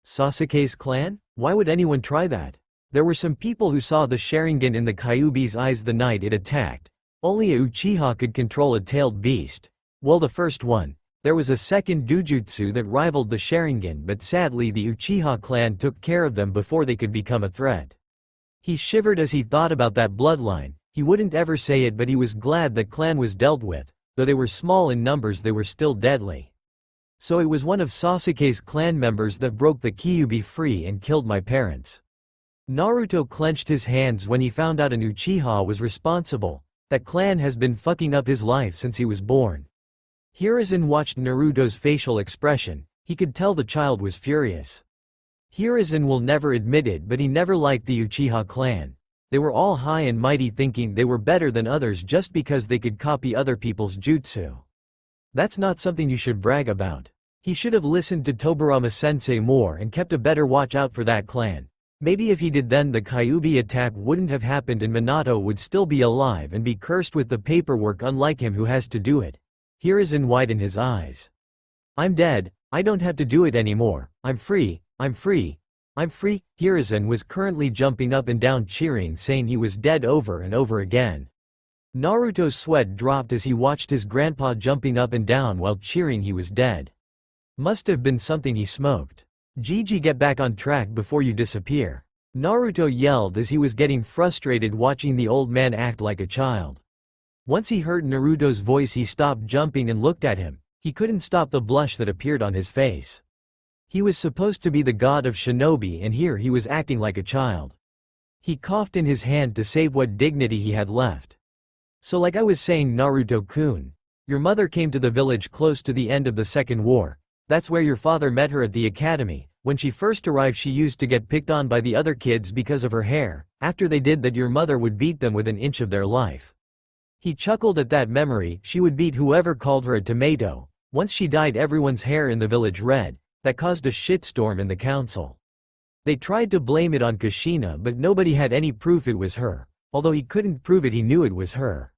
"Sasuke's clan? Why would anyone try that?" "There were some people who saw the Sharingan in the Kyuubi's eyes the night it attacked. Only a Uchiha could control a tailed beast. Well, the first one. There was a second Dujutsu that rivaled the Sharingan, but sadly the Uchiha clan took care of them before they could become a threat." He shivered as he thought about that bloodline. He wouldn't ever say it, but he was glad that clan was dealt with. Though they were small in numbers, they were still deadly. So it was one of Sasuke's clan members that broke the Kyuubi free and killed my parents. Naruto clenched his hands when he found out an Uchiha was responsible. That clan has been fucking up his life since he was born. Hiruzen watched Naruto's facial expression. He could tell the child was furious. Hiruzen will never admit it, but he never liked the Uchiha clan. They were all high and mighty, thinking they were better than others just because they could copy other people's jutsu. That's not something you should brag about. He should have listened to Tobirama-sensei more and kept a better watch out for that clan. Maybe if he did, then the Kyuubi attack wouldn't have happened and Minato would still be alive and be cursed with the paperwork, unlike him who has to do it. Hiruzen widened his eyes. I'm dead, I don't have to do it anymore, I'm free, I'm free, I'm free. Hiruzen was currently jumping up and down cheering, saying he was dead over and over again. Naruto's sweat dropped as he watched his grandpa jumping up and down while cheering he was dead. Must have been something he smoked. Gigi, get back on track before you disappear. Naruto yelled as he was getting frustrated watching the old man act like a child. Once he heard Naruto's voice, he stopped jumping and looked at him. He couldn't stop the blush that appeared on his face. He was supposed to be the god of shinobi, and here he was acting like a child. He coughed in his hand to save what dignity he had left. So, like I was saying, Naruto-kun, your mother came to the village close to the end of the Second War. That's where your father met her, at the academy. When she first arrived, she used to get picked on by the other kids because of her hair. After they did that, your mother would beat them with an inch of their life. He chuckled at that memory. She would beat whoever called her a tomato. Once she dyed everyone's hair in the village red. That caused a shitstorm in the council. They tried to blame it on Kushina, but nobody had any proof it was her. Although he couldn't prove it, he knew it was her.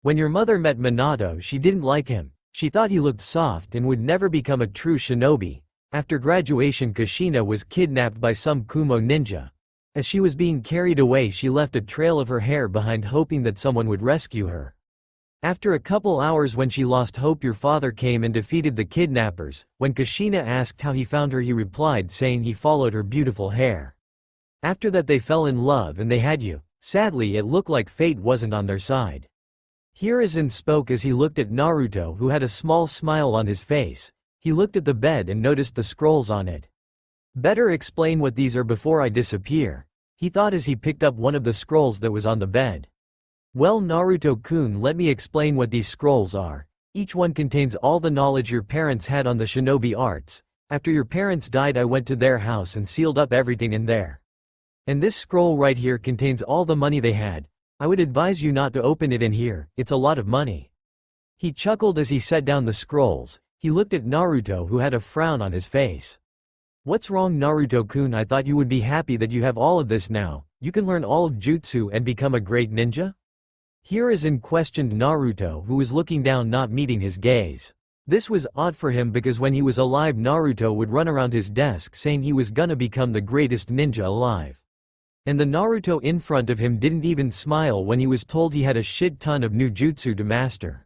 When your mother met Minato, she didn't like him. She thought he looked soft and would never become a true shinobi. After graduation, Kushina was kidnapped by some Kumo ninja. As she was being carried away, she left a trail of her hair behind, hoping that someone would rescue her. After a couple hours, when she lost hope, your father came and defeated the kidnappers. When Kushina asked how he found her, he replied saying he followed her beautiful hair. After that, they fell in love and they had you. Sadly, it looked like fate wasn't on their side. Hiruzen spoke as he looked at Naruto, who had a small smile on his face. He looked at the bed and noticed the scrolls on it. Better explain what these are before I disappear, he thought as he picked up one of the scrolls that was on the bed. Well, Naruto-kun, let me explain what these scrolls are. Each one contains all the knowledge your parents had on the shinobi arts. After your parents died, I went to their house and sealed up everything in there. And this scroll right here contains all the money they had. I would advise you not to open it in here, it's a lot of money. He chuckled as he set down the scrolls. He looked at Naruto, who had a frown on his face. What's wrong, Naruto-kun? I thought you would be happy that you have all of this now. You can learn all of jutsu and become a great ninja? Hiruzen questioned Naruto, who was looking down, not meeting his gaze. This was odd for him because when he was alive, Naruto would run around his desk saying he was gonna become the greatest ninja alive. And the Naruto in front of him didn't even smile when he was told he had a shit ton of new jutsu to master.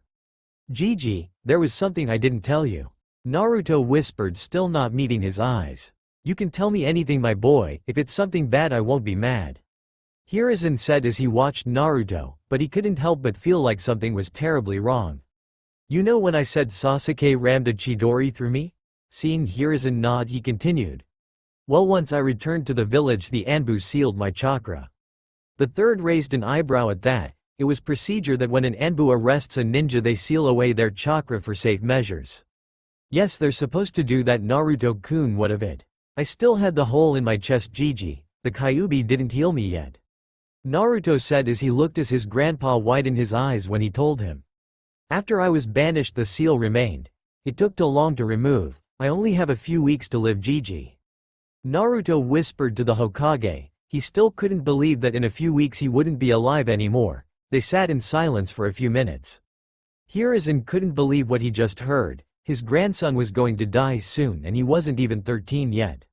Gigi, there was something I didn't tell you. Naruto whispered, still not meeting his eyes. You can tell me anything, my boy. If it's something bad, I won't be mad. Hiruzen said as he watched Naruto, but he couldn't help but feel like something was terribly wrong. You know when I said Sasuke rammed a Chidori through me? Seeing Hiruzen nod, he continued. Well, once I returned to the village, the Anbu sealed my chakra. The third raised an eyebrow at that. It was procedure that when an Anbu arrests a ninja, they seal away their chakra for safe measures. Yes, they're supposed to do that, Naruto-kun. What of it? I still had the hole in my chest, Gigi. The Kyuubi didn't heal me yet. Naruto said as he looked as his grandpa widened his eyes when he told him. After I was banished, the seal remained. It took too long to remove. I only have a few weeks to live, Gigi. Naruto whispered to the Hokage. He still couldn't believe that in a few weeks he wouldn't be alive anymore. They sat in silence for a few minutes. Hiruzen couldn't believe what he just heard. His grandson was going to die soon and he wasn't even 13 yet.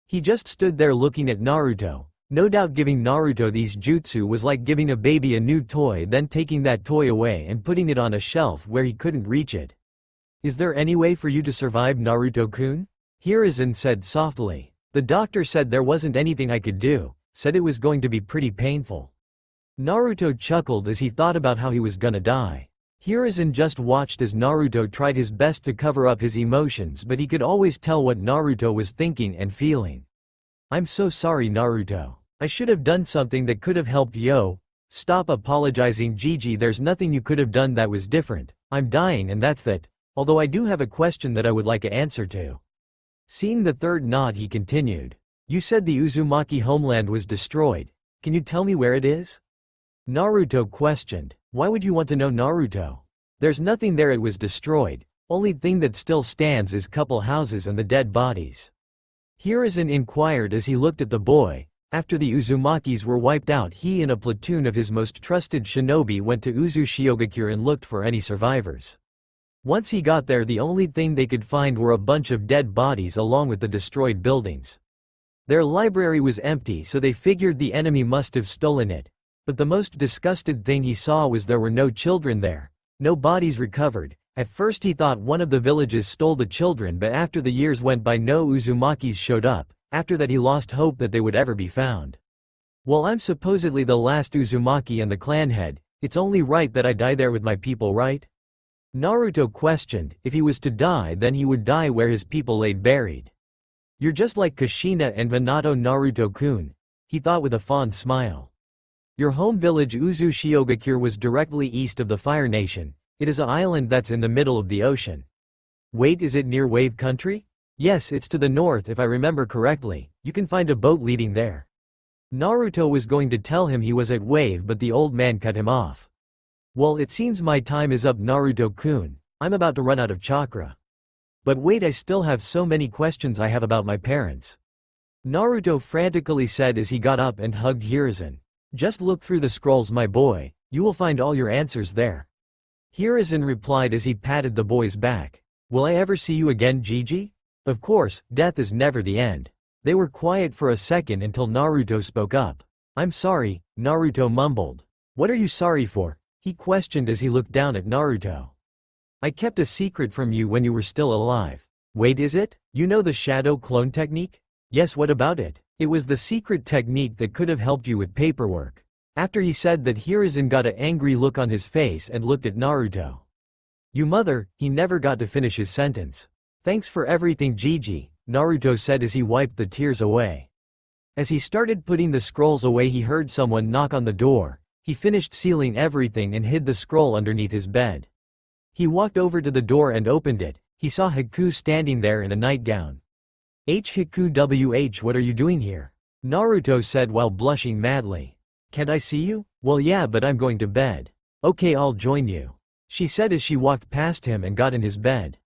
He just stood there looking at Naruto. No doubt giving Naruto these jutsu was like giving a baby a new toy, then taking that toy away and putting it on a shelf where he couldn't reach it. Is there any way for you to survive, Naruto-kun? Hiruzen said softly. The doctor said there wasn't anything I could do, said it was going to be pretty painful. Naruto chuckled as he thought about how he was gonna die. Hiruzen just watched as Naruto tried his best to cover up his emotions, but he could always tell what Naruto was thinking and feeling. I'm so sorry, Naruto. I should have done something that could have helped yo. Stop apologizing, Gigi, there's nothing you could have done that was different. I'm dying and that's that. Although I do have a question that I would like an answer to. Seeing the third nod, he continued. You said the Uzumaki homeland was destroyed. Can you tell me where it is? Naruto questioned. Why would you want to know, Naruto? There's nothing there, it was destroyed. Only thing that still stands is couple houses and the dead bodies. Hiruzen inquired as he looked at the boy. After the Uzumakis were wiped out, he and a platoon of his most trusted shinobi went to Uzushigakure and looked for any survivors. Once he got there, the only thing they could find were a bunch of dead bodies along with the destroyed buildings. Their library was empty, so they figured the enemy must have stolen it. But the most disgusted thing he saw was there were no children there. No bodies recovered. At first he thought one of the villages stole the children, but after the years went by no Uzumakis showed up. After that he lost hope that they would ever be found. Well, I'm supposedly the last Uzumaki and the clan head. It's only right that I die there with my people, right? Naruto questioned. If he was to die, then he would die where his people laid buried. You're just like Kushina and Minato, Naruto-kun, he thought with a fond smile. Your home village Uzushigakure was directly east of the Fire Nation. It is an island that's in the middle of the ocean. Wait, is it near Wave Country? Yes, it's to the north if I remember correctly. You can find a boat leading there. Naruto was going to tell him he was at Wave, but the old man cut him off. Well, it seems my time is up, Naruto-kun. I'm about to run out of chakra. But wait, I still have so many questions I have about my parents. Naruto frantically said as he got up and hugged Hiruzen. Just look through the scrolls, my boy. You will find all your answers there. Hiruzen replied as he patted the boy's back. Will I ever see you again, Gigi? Of course, death is never the end. They were quiet for a second until Naruto spoke up. I'm sorry, Naruto mumbled. What are you sorry for? He questioned as he looked down at Naruto. I kept a secret from you when you were still alive. Wait, is it? You know the shadow clone technique? Yes, what about it? It was the secret technique that could have helped you with paperwork. After he said that, Hiruzen got an angry look on his face and looked at Naruto. You mother, he never got to finish his sentence. Thanks for everything, Gigi, Naruto said as he wiped the tears away. As he started putting the scrolls away, he heard someone knock on the door. He finished sealing everything and hid the scroll underneath his bed. He walked over to the door and opened it. He saw Haku standing there in a nightgown. Haku, what are you doing here? Naruto said while blushing madly. Can't I see you? Well, yeah, but I'm going to bed. Okay, I'll join you, she said as she walked past him and got in his bed.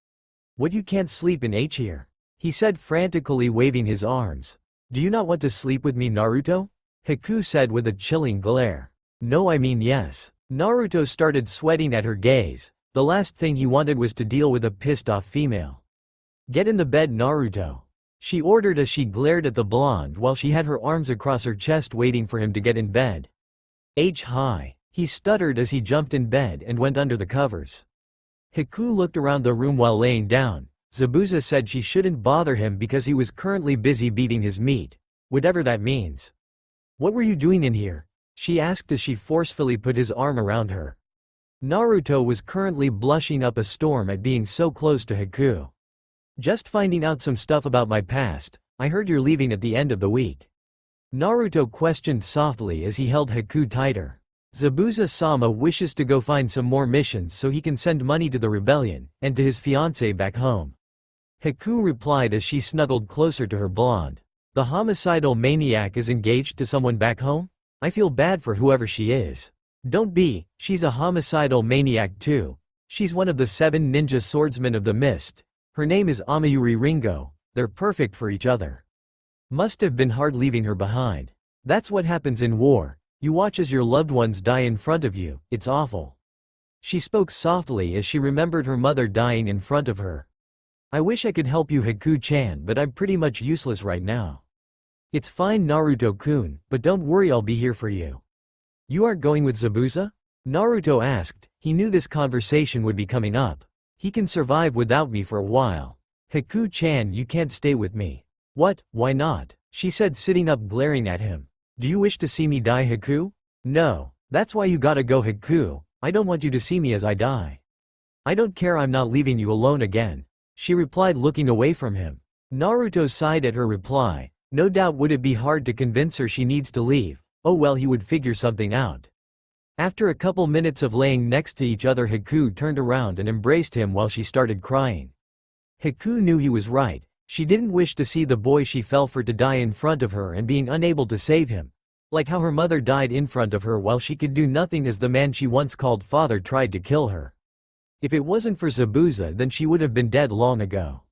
What, you can't sleep in here? He said frantically, waving his arms. Do you not want to sleep with me, Naruto? Haku said with a chilling glare. No, I mean yes. Naruto started sweating at her gaze. The last thing he wanted was to deal with a pissed-off female. Get in the bed, Naruto, she ordered as she glared at the blonde while she had her arms across her chest waiting for him to get in bed. Hi, he stuttered as he jumped in bed and went under the covers. Haku looked around the room while laying down. Zabuza said she shouldn't bother him because he was currently busy beating his meat, whatever that means. What were you doing in here? She asked as she forcefully put his arm around her. Naruto was currently blushing up a storm at being so close to Haku. Just finding out some stuff about my past. I heard you're leaving at the end of the week. Naruto questioned softly as he held Haku tighter. Zabuza-sama wishes to go find some more missions so he can send money to the rebellion, and to his fiancée back home. Haku replied as she snuggled closer to her blonde. The homicidal maniac is engaged to someone back home? I feel bad for whoever she is. Don't be, she's a homicidal maniac too. She's one of the 7 ninja swordsmen of the mist. Her name is Amayuri Ringo. They're perfect for each other. Must have been hard leaving her behind. That's what happens in war. You watch as your loved ones die in front of you. It's awful. She spoke softly as she remembered her mother dying in front of her. I wish I could help you, Haku-chan, but I'm pretty much useless right now. It's fine, Naruto-kun, but don't worry, I'll be here for you. You aren't going with Zabuza? Naruto asked. He knew this conversation would be coming up. He can survive without me for a while. Haku-chan, you can't stay with me. What, why not? She said, sitting up glaring at him. Do you wish to see me die, Haku? No. That's why you gotta go, Haku. I don't want you to see me as I die. I don't care, I'm not leaving you alone again, she replied, looking away from him. Naruto sighed at her reply. No doubt would it be hard to convince her she needs to leave. Oh well, he would figure something out. After a couple minutes of laying next to each other, Haku turned around and embraced him while she started crying. Haku knew he was right. She didn't wish to see the boy she fell for to die in front of her and being unable to save him. Like how her mother died in front of her while she could do nothing as the man she once called father tried to kill her. If it wasn't for Zabuza, then she would have been dead long ago.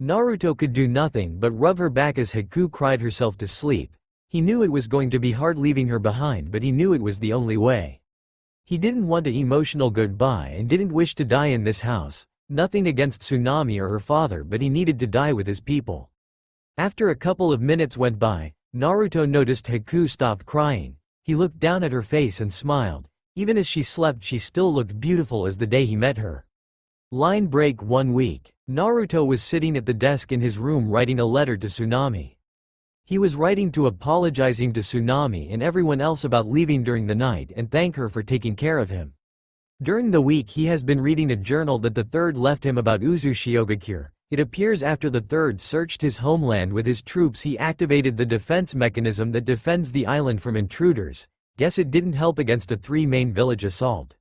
Naruto could do nothing but rub her back as Haku cried herself to sleep. He knew it was going to be hard leaving her behind, but he knew it was the only way. He didn't want an emotional goodbye and didn't wish to die in this house. Nothing against Tsunami or her father, but he needed to die with his people. After a couple of minutes went by, Naruto noticed Haku stopped crying. He looked down at her face and smiled. Even as she slept, she still looked beautiful as the day he met her. Line break. 1 week. Naruto was sitting at the desk in his room writing a letter to Tsunami. He was writing to apologizing to Tsunami and everyone else about leaving during the night and thank her for taking care of him. During the week he has been reading a journal that the third left him about Uzushiogakure. It appears after the third searched his homeland with his troops, he activated the defense mechanism that defends the island from intruders. Guess it didn't help against a 3-main village assault.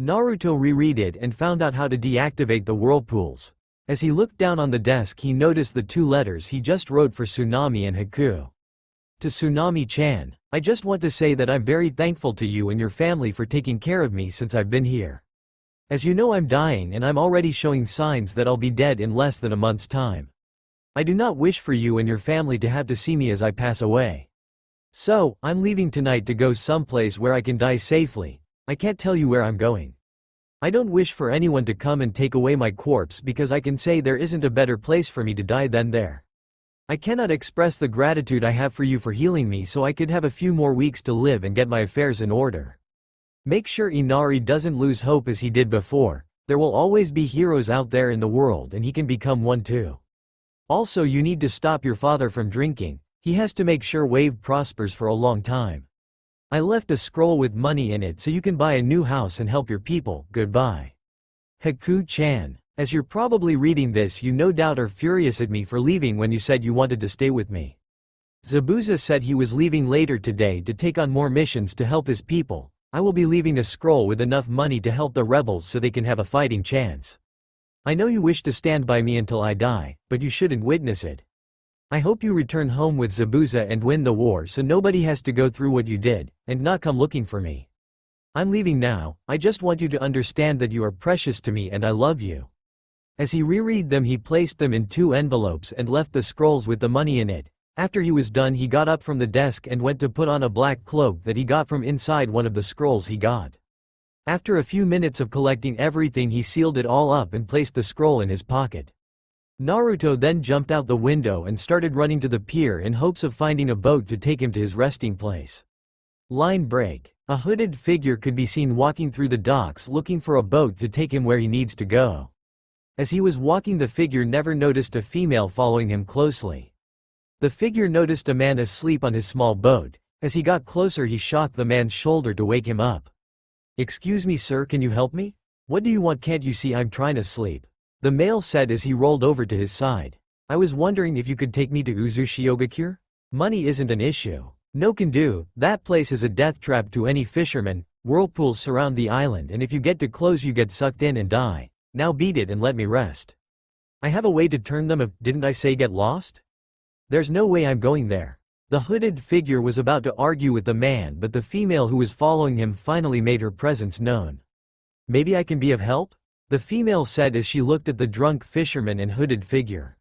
Naruto reread it and found out how to deactivate the whirlpools. As he looked down on the desk, he noticed the 2 letters he just wrote for Tsunami and Haku. To Tsunami-chan, I just want to say that I'm very thankful to you and your family for taking care of me since I've been here. As you know, I'm dying and I'm already showing signs that I'll be dead in less than a month's time. I do not wish for you and your family to have to see me as I pass away. So, I'm leaving tonight to go someplace where I can die safely. I can't tell you where I'm going. I don't wish for anyone to come and take away my corpse because I can say there isn't a better place for me to die than there. I cannot express the gratitude I have for you for healing me so I could have a few more weeks to live and get my affairs in order. Make sure Inari doesn't lose hope as he did before. There will always be heroes out there in the world and he can become one too. Also, you need to stop your father from drinking. He has to make sure Wave prospers for a long time. I left a scroll with money in it so you can buy a new house and help your people. Goodbye. Haku-chan. As you're probably reading this, you no doubt are furious at me for leaving when you said you wanted to stay with me. Zabuza said he was leaving later today to take on more missions to help his people. I will be leaving a scroll with enough money to help the rebels so they can have a fighting chance. I know you wish to stand by me until I die, but you shouldn't witness it. I hope you return home with Zabuza and win the war so nobody has to go through what you did, and not come looking for me. I'm leaving now. I just want you to understand that you are precious to me and I love you. As he reread them, he placed them in 2 envelopes and left the scrolls with the money in it. After he was done, he got up from the desk and went to put on a black cloak that he got from inside one of the scrolls he got. After a few minutes of collecting everything, he sealed it all up and placed the scroll in his pocket. Naruto then jumped out the window and started running to the pier in hopes of finding a boat to take him to his resting place. Line break. A hooded figure could be seen walking through the docks looking for a boat to take him where he needs to go. As he was walking, the figure never noticed a female following him closely. The figure noticed a man asleep on his small boat. As he got closer, he shocked the man's shoulder to wake him up. "Excuse me sir, can you help me? What do you want? Can't you see I'm trying to sleep?" the male said as he rolled over to his side. "I was wondering if you could take me to Uzushiogakure? Money isn't an issue. No can do, that place is a death trap to any fisherman. Whirlpools surround the island and if you get too close you get sucked in and die. Now beat it and let me rest. I have a way to turn them if, didn't I say get lost? There's no way I'm going there." The hooded figure was about to argue with the man, but the female who was following him finally made her presence known. "Maybe I can be of help?" the female said as she looked at the drunk fisherman and hooded figure.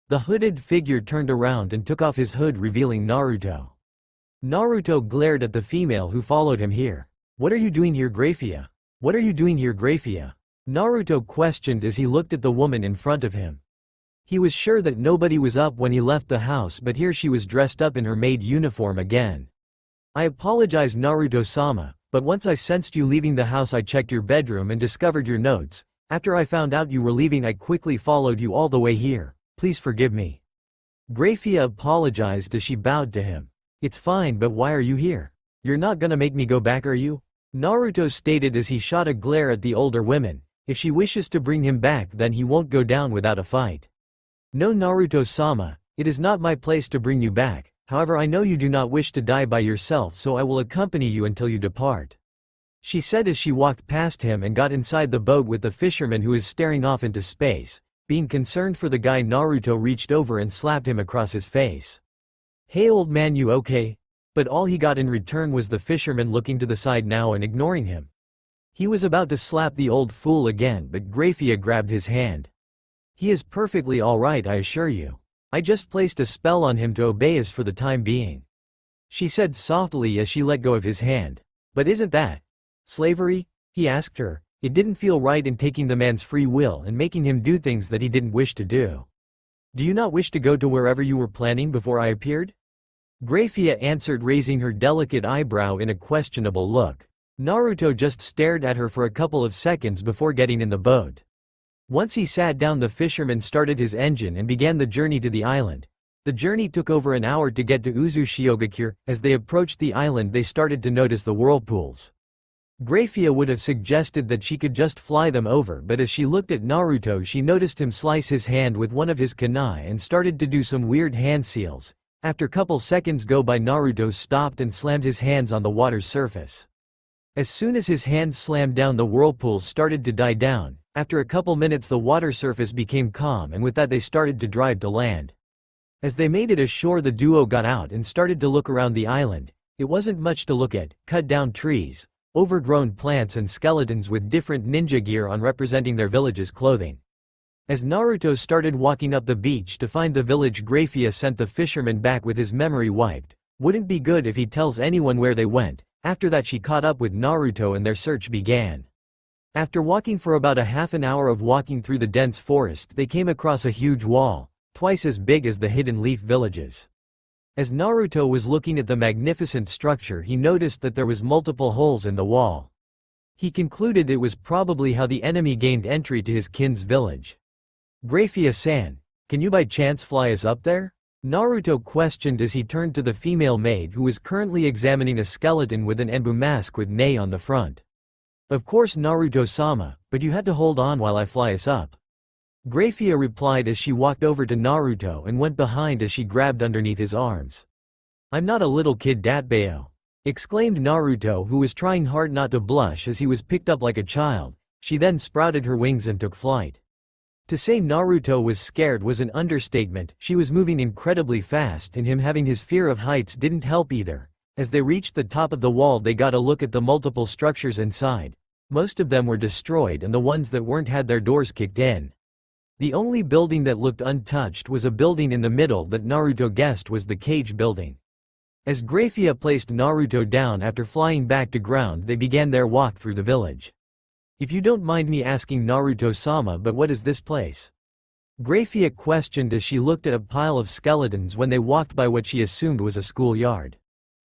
The hooded figure turned around and took off his hood, revealing Naruto. Naruto glared at the female who followed him here. "What are you doing here, Graphia? What are you doing here, Graphia?" Naruto questioned as he looked at the woman in front of him. He was sure that nobody was up when he left the house, but here she was dressed up in her maid uniform again. "I apologize, Naruto-sama, but once I sensed you leaving the house I checked your bedroom and discovered your notes. After I found out you were leaving I quickly followed you all the way here. Please forgive me." Graphia apologized as she bowed to him. "It's fine, but why are you here? You're not gonna make me go back, are you?" Naruto stated as he shot a glare at the older women. If she wishes to bring him back, then he won't go down without a fight. No, Naruto-sama, it is not my place to bring you back. However, I know you do not wish to die by yourself, so I will accompany you until you depart, she said as she walked past him and got inside the boat with the fisherman who is staring off into space. Being concerned for the guy, Naruto reached over and slapped him across his face. Hey old man, you okay? But all he got in return was the fisherman looking to the side now and ignoring him. He was about to slap the old fool again, but Graphia grabbed his hand. He is perfectly alright, I assure you. I just placed a spell on him to obey us for the time being, she said softly as she let go of his hand. But isn't that slavery? He asked her. It didn't feel right in taking the man's free will and making him do things that he didn't wish to do. Do you not wish to go to wherever you were planning before I appeared? Graphia answered, raising her delicate eyebrow in a questionable look. Naruto just stared at her for a couple of seconds before getting in the boat. Once he sat down, the fisherman started his engine and began the journey to the island. The journey took over an hour to get to Uzushiogakure. As they approached the island, they started to notice the whirlpools. Graphia would have suggested that she could just fly them over, but as she looked at Naruto, she noticed him slice his hand with one of his kunai and started to do some weird hand seals. After couple seconds go by, Naruto stopped and slammed his hands on the water's surface. As soon as his hands slammed down, the whirlpools started to die down. After a couple minutes, the water surface became calm, and with that they started to drive to land. As they made it ashore, the duo got out and started to look around the island. It wasn't much to look at: cut down trees, overgrown plants, and skeletons with different ninja gear on representing their village's clothing. As Naruto started walking up the beach to find the village, Graphia sent the fisherman back with his memory wiped. Wouldn't be good if he tells anyone where they went. After that, she caught up with Naruto and their search began. After walking for about a half an hour of walking through the dense forest, they came across a huge wall, twice as big as the Hidden Leaf villages. As Naruto was looking at the magnificent structure, he noticed that there was multiple holes in the wall. He concluded it was probably how the enemy gained entry to his kin's village. Graphia-san, can you by chance fly us up there? Naruto questioned as he turned to the female maid who was currently examining a skeleton with an Enbu mask with Nei on the front. Of course, Naruto-sama, but you had to hold on while I fly us up, Graphia replied as she walked over to Naruto and went behind as she grabbed underneath his arms. I'm not a little kid, Datbeo, exclaimed Naruto, who was trying hard not to blush as he was picked up like a child. She then sprouted her wings and took flight. To say Naruto was scared was an understatement. She was moving incredibly fast, and him having his fear of heights didn't help either. As they reached the top of the wall, they got a look at the multiple structures inside. Most of them were destroyed, and the ones that weren't had their doors kicked in. The only building that looked untouched was a building in the middle that Naruto guessed was the cage building. As Graphia placed Naruto down after flying back to ground, they began their walk through the village. If you don't mind me asking, Naruto-sama, but what is this place? Graphia questioned as she looked at a pile of skeletons when they walked by what she assumed was a schoolyard.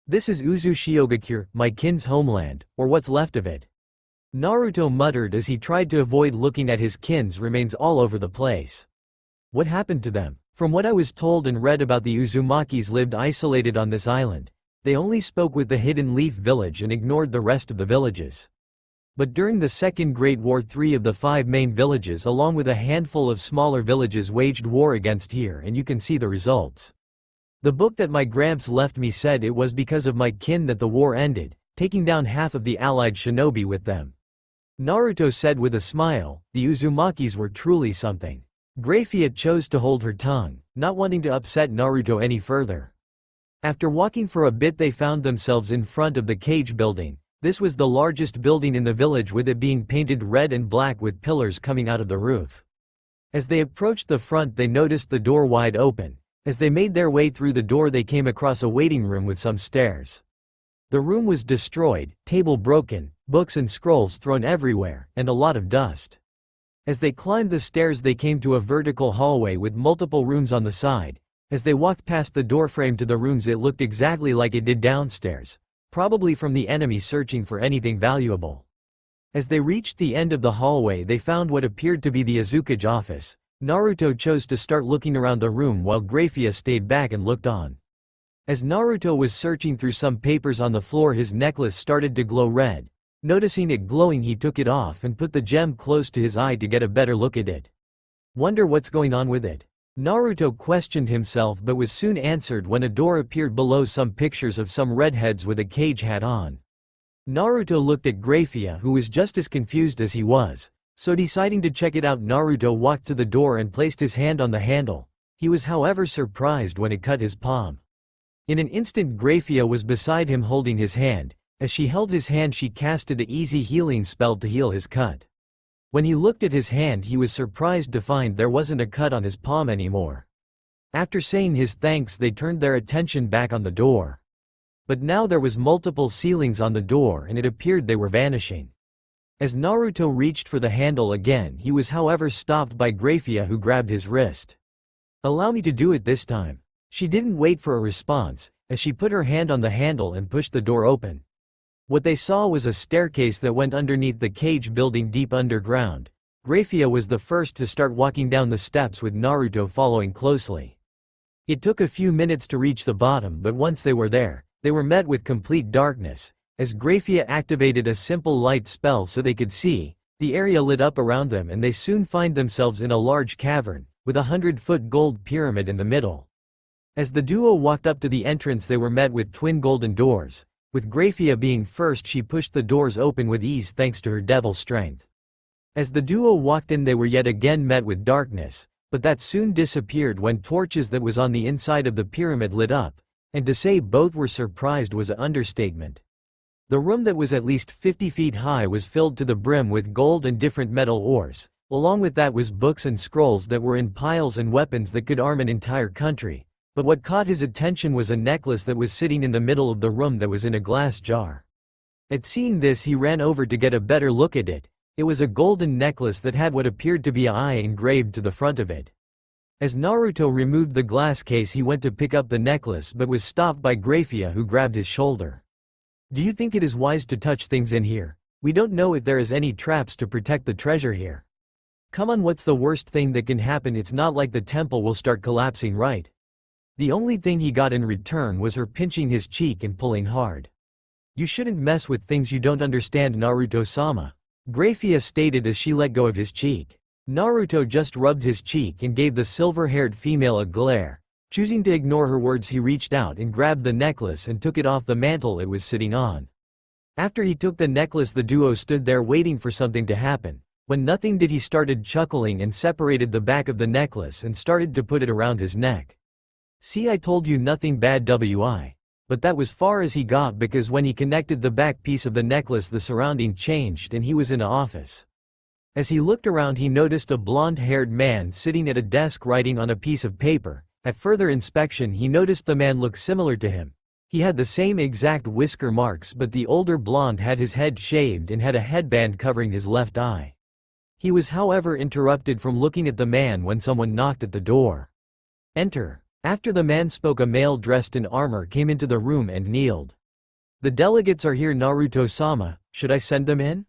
This is Uzushiogakure, my kin's homeland, or what's left of it, Naruto muttered as he tried to avoid looking at his kin's remains all over the place. What happened to them? From what I was told and read about, the Uzumakis lived isolated on this island. They only spoke with the Hidden Leaf village and ignored the rest of the villages. But during the Second Great War, 3 of the 5 main villages along with a handful of smaller villages waged war against here, and you can see the results. The book that my gramps left me said it was because of my kin that the war ended, taking down half of the allied shinobi with them, Naruto said with a smile. The Uzumakis were truly something. Graphia chose to hold her tongue, not wanting to upset Naruto any further. After walking for a bit, they found themselves in front of the cage building. This was the largest building in the village, with it being painted red and black with pillars coming out of the roof. As they approached the front, they noticed the door wide open. As they made their way through the door, they came across a waiting room with some stairs. The room was destroyed, table broken, books and scrolls thrown everywhere, and a lot of dust. As they climbed the stairs, they came to a vertical hallway with multiple rooms on the side. As they walked past the doorframe to the rooms, it looked exactly like it did downstairs, probably from the enemy searching for anything valuable. As they reached the end of the hallway, they found what appeared to be the Azukage office. Naruto chose to start looking around the room while Graphia stayed back and looked on. As Naruto was searching through some papers on the floor, his necklace started to glow red. Noticing it glowing, he took it off and put the gem close to his eye to get a better look at it. Wonder what's going on with it? Naruto questioned himself, but was soon answered when a door appeared below some pictures of some redheads with a cage hat on. Naruto looked at Graphia, who was just as confused as he was. So deciding to check it out, Naruto walked to the door and placed his hand on the handle. He was however surprised when it cut his palm. In an instant Graphia was beside him holding his hand. As she held his hand, she casted an easy healing spell to heal his cut. When he looked at his hand, he was surprised to find there wasn't a cut on his palm anymore. After saying his thanks, they turned their attention back on the door. But now there was multiple ceilings on the door and it appeared they were vanishing. As Naruto reached for the handle again, he was however stopped by Graphia, who grabbed his wrist. "Allow me to do it this time." She didn't wait for a response, as she put her hand on the handle and pushed the door open. What they saw was a staircase that went underneath the cage building deep underground. Graphia was the first to start walking down the steps, with Naruto following closely. It took a few minutes to reach the bottom, but once they were there, they were met with complete darkness. As Graphia activated a simple light spell so they could see, the area lit up around them and they soon find themselves in a large cavern, with a 100-foot gold pyramid in the middle. As the duo walked up to the entrance, they were met with twin golden doors. With Graphia being first, she pushed the doors open with ease thanks to her devil strength. As the duo walked in, they were yet again met with darkness, but that soon disappeared when torches that was on the inside of the pyramid lit up, and to say both were surprised was an understatement. The room that was at least 50 feet high was filled to the brim with gold and different metal ores. Along with that was books and scrolls that were in piles and weapons that could arm an entire country. But what caught his attention was a necklace that was sitting in the middle of the room that was in a glass jar. At seeing this, he ran over to get a better look at it. It was a golden necklace that had what appeared to be an eye engraved to the front of it. As Naruto removed the glass case, he went to pick up the necklace but was stopped by Graphia, who grabbed his shoulder. "Do you think it is wise to touch things in here? We don't know if there is any traps to protect the treasure here. Come on, what's the worst thing that can happen? It's not like the temple will start collapsing, right?" The only thing he got in return was her pinching his cheek and pulling hard. "You shouldn't mess with things you don't understand, Naruto-sama," Graphia stated as she let go of his cheek. Naruto just rubbed his cheek and gave the silver-haired female a glare. Choosing to ignore her words, he reached out and grabbed the necklace and took it off the mantle it was sitting on. After he took the necklace, the duo stood there waiting for something to happen. When nothing did, he started chuckling and separated the back of the necklace and started to put it around his neck. "See, I told you nothing bad, wi." But that was far as he got, because when he connected the back piece of the necklace, the surrounding changed and he was in an office. As he looked around, he noticed a blonde-haired man sitting at a desk writing on a piece of paper. At further inspection, he noticed the man looked similar to him. He had the same exact whisker marks, but the older blonde had his head shaved and had a headband covering his left eye. He was however interrupted from looking at the man when someone knocked at the door. "Enter." After the man spoke, a male dressed in armor came into the room and kneeled. "The delegates are here, Naruto-sama. Should I send them in?"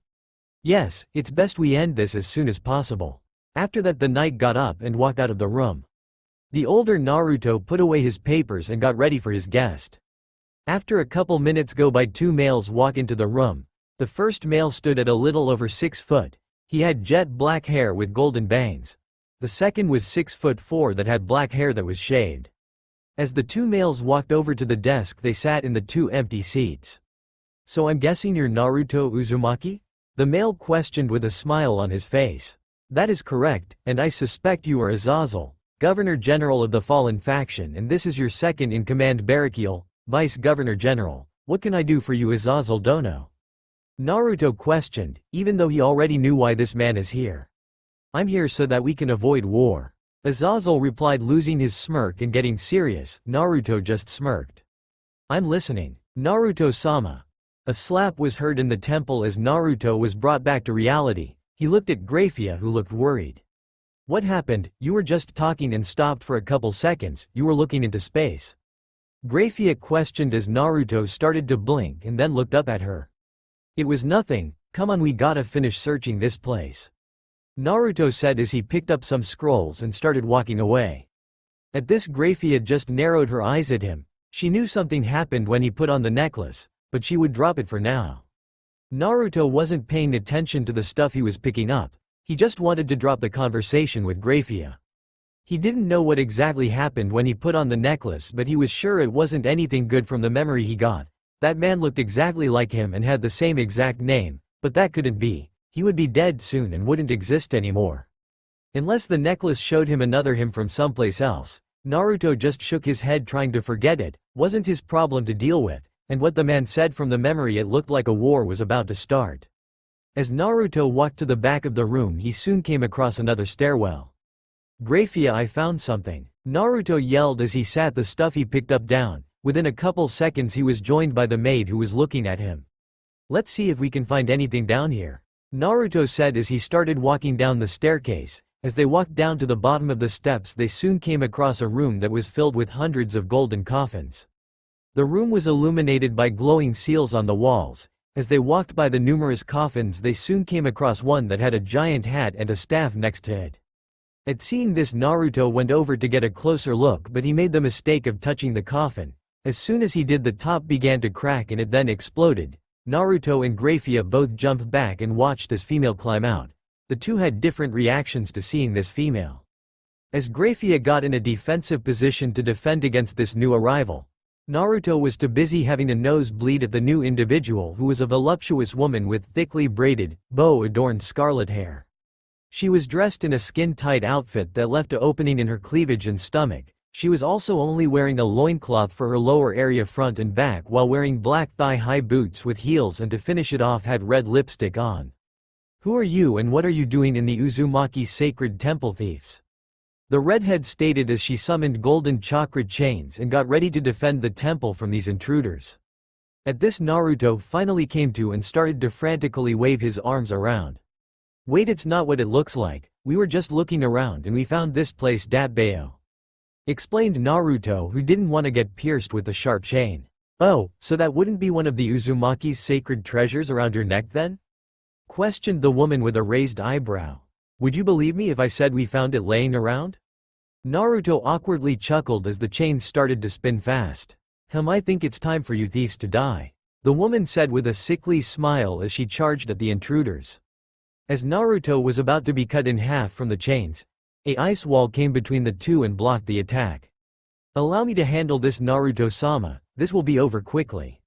"Yes, it's best we end this as soon as possible." After that, the knight got up and walked out of the room. The older Naruto put away his papers and got ready for his guest. After a couple minutes go by, two males walk into the room. The first male stood at a little over 6 foot. He had jet black hair with golden bangs. The second was 6'4" that had black hair that was shaved. As the two males walked over to the desk, they sat in the two empty seats. "So I'm guessing you're Naruto Uzumaki?" the male questioned with a smile on his face. "That is correct, and I suspect you are Azazel, Governor General of the Fallen Faction, and this is your second in command, Barakiel, Vice Governor General. What can I do for you, Azazel Dono?" Naruto questioned, even though he already knew why this man is here. "I'm here so that we can avoid war," Azazel replied, losing his smirk and getting serious. Naruto just smirked. "I'm listening, Naruto-sama." A slap was heard in the temple as Naruto was brought back to reality. He looked at Graphia, who looked worried. "What happened? You were just talking and stopped for a couple seconds. You were looking into space." Graphia questioned as Naruto started to blink and then looked up at her. "It was nothing. Come on, we gotta finish searching this place," Naruto said as he picked up some scrolls and started walking away. At this, Graphia just narrowed her eyes at him. She knew something happened when he put on the necklace, but she would drop it for now. Naruto wasn't paying attention to the stuff he was picking up, he just wanted to drop the conversation with Graphia. He didn't know what exactly happened when he put on the necklace, but he was sure it wasn't anything good from the memory he got. That man looked exactly like him and had the same exact name, but that couldn't be. He would be dead soon and wouldn't exist anymore. Unless the necklace showed him another him from someplace else. Naruto just shook his head trying to forget it, wasn't his problem to deal with, and what the man said from the memory, it looked like a war was about to start. As Naruto walked to the back of the room, he soon came across another stairwell. Graphia, I found something, Naruto yelled as he sat the stuff he picked up down. Within a couple seconds he was joined by the maid who was looking at him. Let's see if we can find anything down here, Naruto said as he started walking down the staircase. As they walked down to the bottom of the steps, they soon came across a room that was filled with hundreds of golden coffins. The room was illuminated by glowing seals on the walls. As they walked by the numerous coffins, they soon came across one that had a giant hat and a staff next to it. At seeing this, Naruto went over to get a closer look, but he made the mistake of touching the coffin. As soon as he did, the top began to crack and it then exploded. Naruto and Graphia both jumped back and watched as female climb out. The two had different reactions to seeing this female. As Graphia got in a defensive position to defend against this new arrival, Naruto was too busy having a nosebleed at the new individual, who was a voluptuous woman with thickly braided, bow-adorned scarlet hair. She was dressed in a skin-tight outfit that left an opening in her cleavage and stomach. She was also only wearing a loincloth for her lower area front and back, while wearing black thigh-high boots with heels, and to finish it off had red lipstick on. Who are you and what are you doing in the Uzumaki Sacred Temple, thieves? The redhead stated as she summoned golden chakra chains and got ready to defend the temple from these intruders. At this, Naruto finally came to and started to frantically wave his arms around. Wait, it's not what it looks like. We were just looking around and we found this place, Datbayo, explained Naruto, who didn't want to get pierced with the sharp chain. Oh, so that wouldn't be one of the Uzumaki's sacred treasures around your neck then? Questioned the woman with a raised eyebrow. Would you believe me if I said we found it laying around? Naruto awkwardly chuckled as the chain started to spin fast. I think it's time for you thieves to die, the woman said with a sickly smile as she charged at the intruders. As Naruto was about to be cut in half from the chains, an ice wall came between the two and blocked the attack. Allow me to handle this, Naruto-sama, this will be over quickly,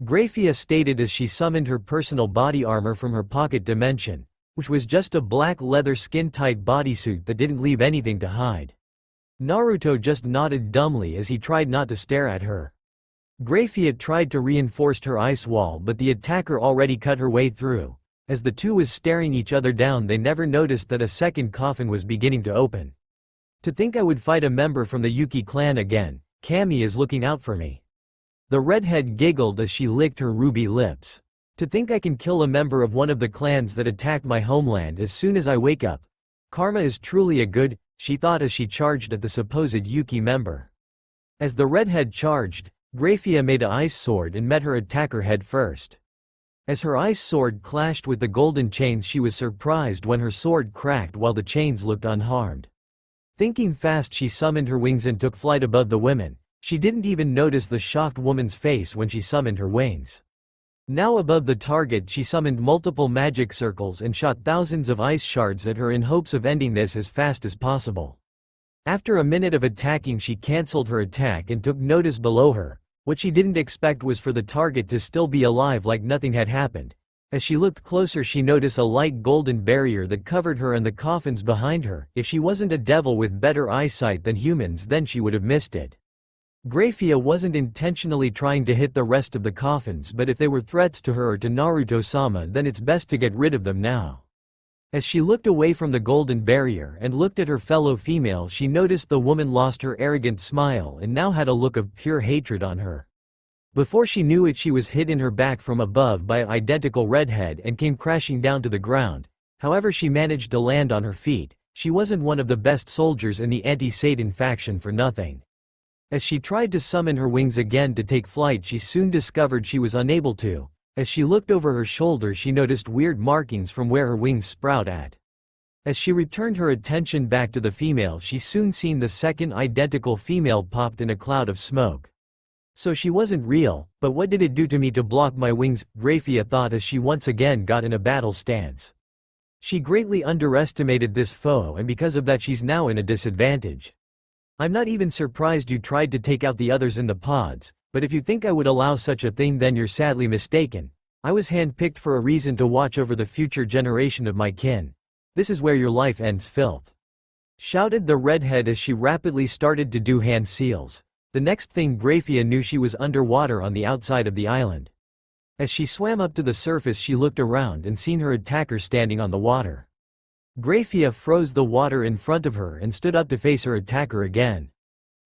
Graphia stated as she summoned her personal body armor from her pocket dimension, which was just a black leather skin-tight bodysuit that didn't leave anything to hide. Naruto just nodded dumbly as he tried not to stare at her. Graphia tried to reinforce her ice wall, but the attacker already cut her way through. As the two was staring each other down, they never noticed that a second coffin was beginning to open. To think I would fight a member from the Yuki clan again. Kami is looking out for me. The redhead giggled as she licked her ruby lips. To think I can kill a member of one of the clans that attacked my homeland as soon as I wake up. Karma is truly a good, she thought as she charged at the supposed Yuki member. As the redhead charged, Graphia made an ice sword and met her attacker head first. As her ice sword clashed with the golden chains, she was surprised when her sword cracked while the chains looked unharmed. Thinking fast, she summoned her wings and took flight above the women. She didn't even notice the shocked woman's face when she summoned her wings. Now above the target, she summoned multiple magic circles and shot thousands of ice shards at her in hopes of ending this as fast as possible. After a minute of attacking, she cancelled her attack and took notice below her. What she didn't expect was for the target to still be alive like nothing had happened. As she looked closer, she noticed a light golden barrier that covered her and the coffins behind her. If she wasn't a devil with better eyesight than humans, then she would have missed it. Graphia wasn't intentionally trying to hit the rest of the coffins, but if they were threats to her or to Naruto-sama, then it's best to get rid of them now. As she looked away from the golden barrier and looked at her fellow female, she noticed the woman lost her arrogant smile and now had a look of pure hatred on her. Before she knew it, she was hit in her back from above by an identical redhead and came crashing down to the ground. However, she managed to land on her feet. She wasn't one of the best soldiers in the anti-Satan faction for nothing. As she tried to summon her wings again to take flight, she soon discovered she was unable to. As she looked over her shoulder, she noticed weird markings from where her wings sprout at. As she returned her attention back to the female, she soon seen the second identical female popped in a cloud of smoke. So she wasn't real, but what did it do to me to block my wings? Graphia thought as she once again got in a battle stance. She greatly underestimated this foe, and because of that she's now in a disadvantage. I'm not even surprised you tried to take out the others in the pods, but if you think I would allow such a thing then you're sadly mistaken. I was handpicked for a reason to watch over the future generation of my kin. This is where your life ends, filth. Shouted the redhead as she rapidly started to do hand seals. The next thing Graphia knew she was underwater on the outside of the island. As she swam up to the surface she looked around and seen her attacker standing on the water. Graphia froze the water in front of her and stood up to face her attacker again.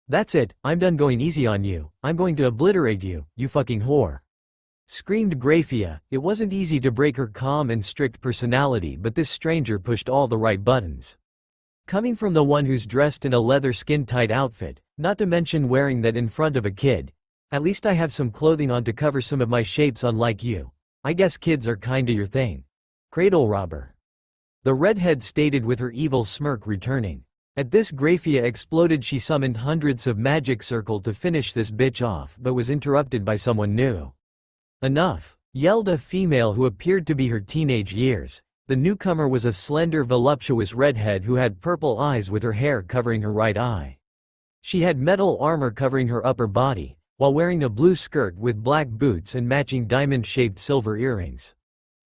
That's it, I'm done going easy on you, I'm going to obliterate you, you fucking whore. Screamed Graphia. It wasn't easy to break her calm and strict personality, but this stranger pushed all the right buttons. Coming from the one who's dressed in a leather skin-tight outfit, not to mention wearing that in front of a kid. At least I have some clothing on to cover some of my shapes, unlike you. I guess kids are kinda your thing. Cradle robber. The redhead stated with her evil smirk returning. At this Graphia exploded. She summoned hundreds of magic circle to finish this bitch off, but was interrupted by someone new. Enough, yelled a female who appeared to be her teenage years. The newcomer was a slender voluptuous redhead who had purple eyes with her hair covering her right eye. She had metal armor covering her upper body, while wearing a blue skirt with black boots and matching diamond-shaped silver earrings.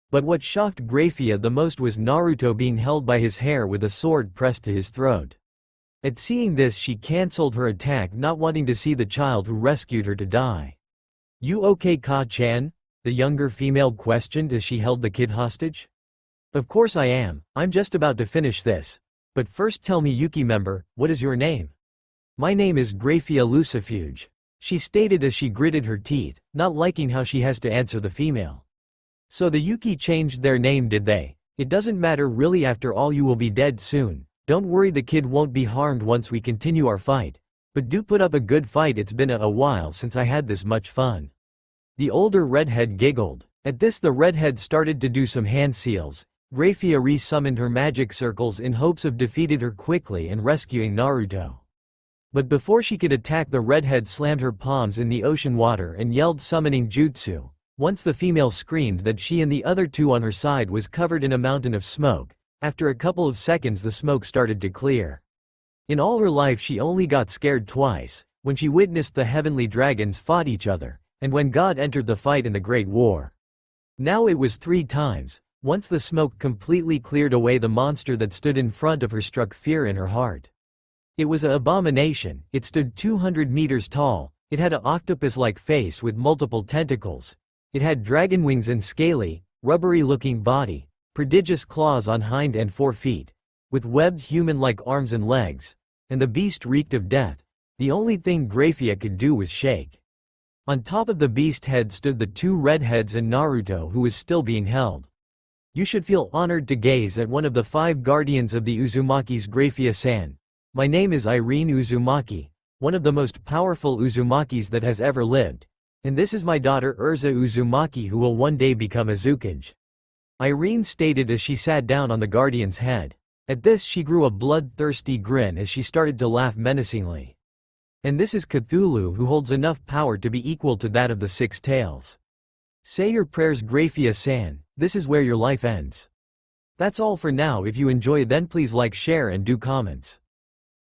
But what shocked Graphia the most was Naruto being held by his hair with a sword pressed to his throat. At seeing this she cancelled her attack, not wanting to see the child who rescued her to die. You okay, Ka-chan? The younger female questioned as she held the kid hostage. Of course I am, I'm just about to finish this. But first tell me, Yuki member, what is your name? My name is Graphia Lucifuge, she stated as she gritted her teeth, not liking how she has to answer the female. So the Yuki changed their name, did they? It doesn't matter really, after all you will be dead soon. Don't worry, the kid won't be harmed once we continue our fight. But do put up a good fight, it's been a while since I had this much fun. The older redhead giggled. At this the redhead started to do some hand seals. Graphia re-summoned her magic circles in hopes of defeating her quickly and rescuing Naruto. But before she could attack, the redhead slammed her palms in the ocean water and yelled summoning jutsu. Once the female screamed that she and the other two on her side was covered in a mountain of smoke. After a couple of seconds the smoke started to clear. In all her life she only got scared twice, when she witnessed the heavenly dragons fought each other, and when God entered the fight in the Great War. Now it was 3 times. Once the smoke completely cleared away, the monster that stood in front of her struck fear in her heart. It was an abomination. It stood 200 meters tall. It had an octopus-like face with multiple tentacles. It had dragon wings and scaly, rubbery-looking body, prodigious claws on hind and 4 feet, with webbed human-like arms and legs, and the beast reeked of death. The only thing Graphia could do was shake. On top of the beast head stood the 2 redheads and Naruto, who was still being held. You should feel honored to gaze at one of the 5 guardians of the Uzumakis, Graphia-san. My name is Irene Uzumaki, one of the most powerful Uzumakis that has ever lived. And this is my daughter Urza Uzumaki, who will one day become a Zukage. Irene stated as she sat down on the guardian's head. At this she grew a bloodthirsty grin as she started to laugh menacingly. And this is Cthulhu, who holds enough power to be equal to that of the 6 tails. Say your prayers, Graphia-san, this is where your life ends. That's all for now. If you enjoy, then please like, share and do comments.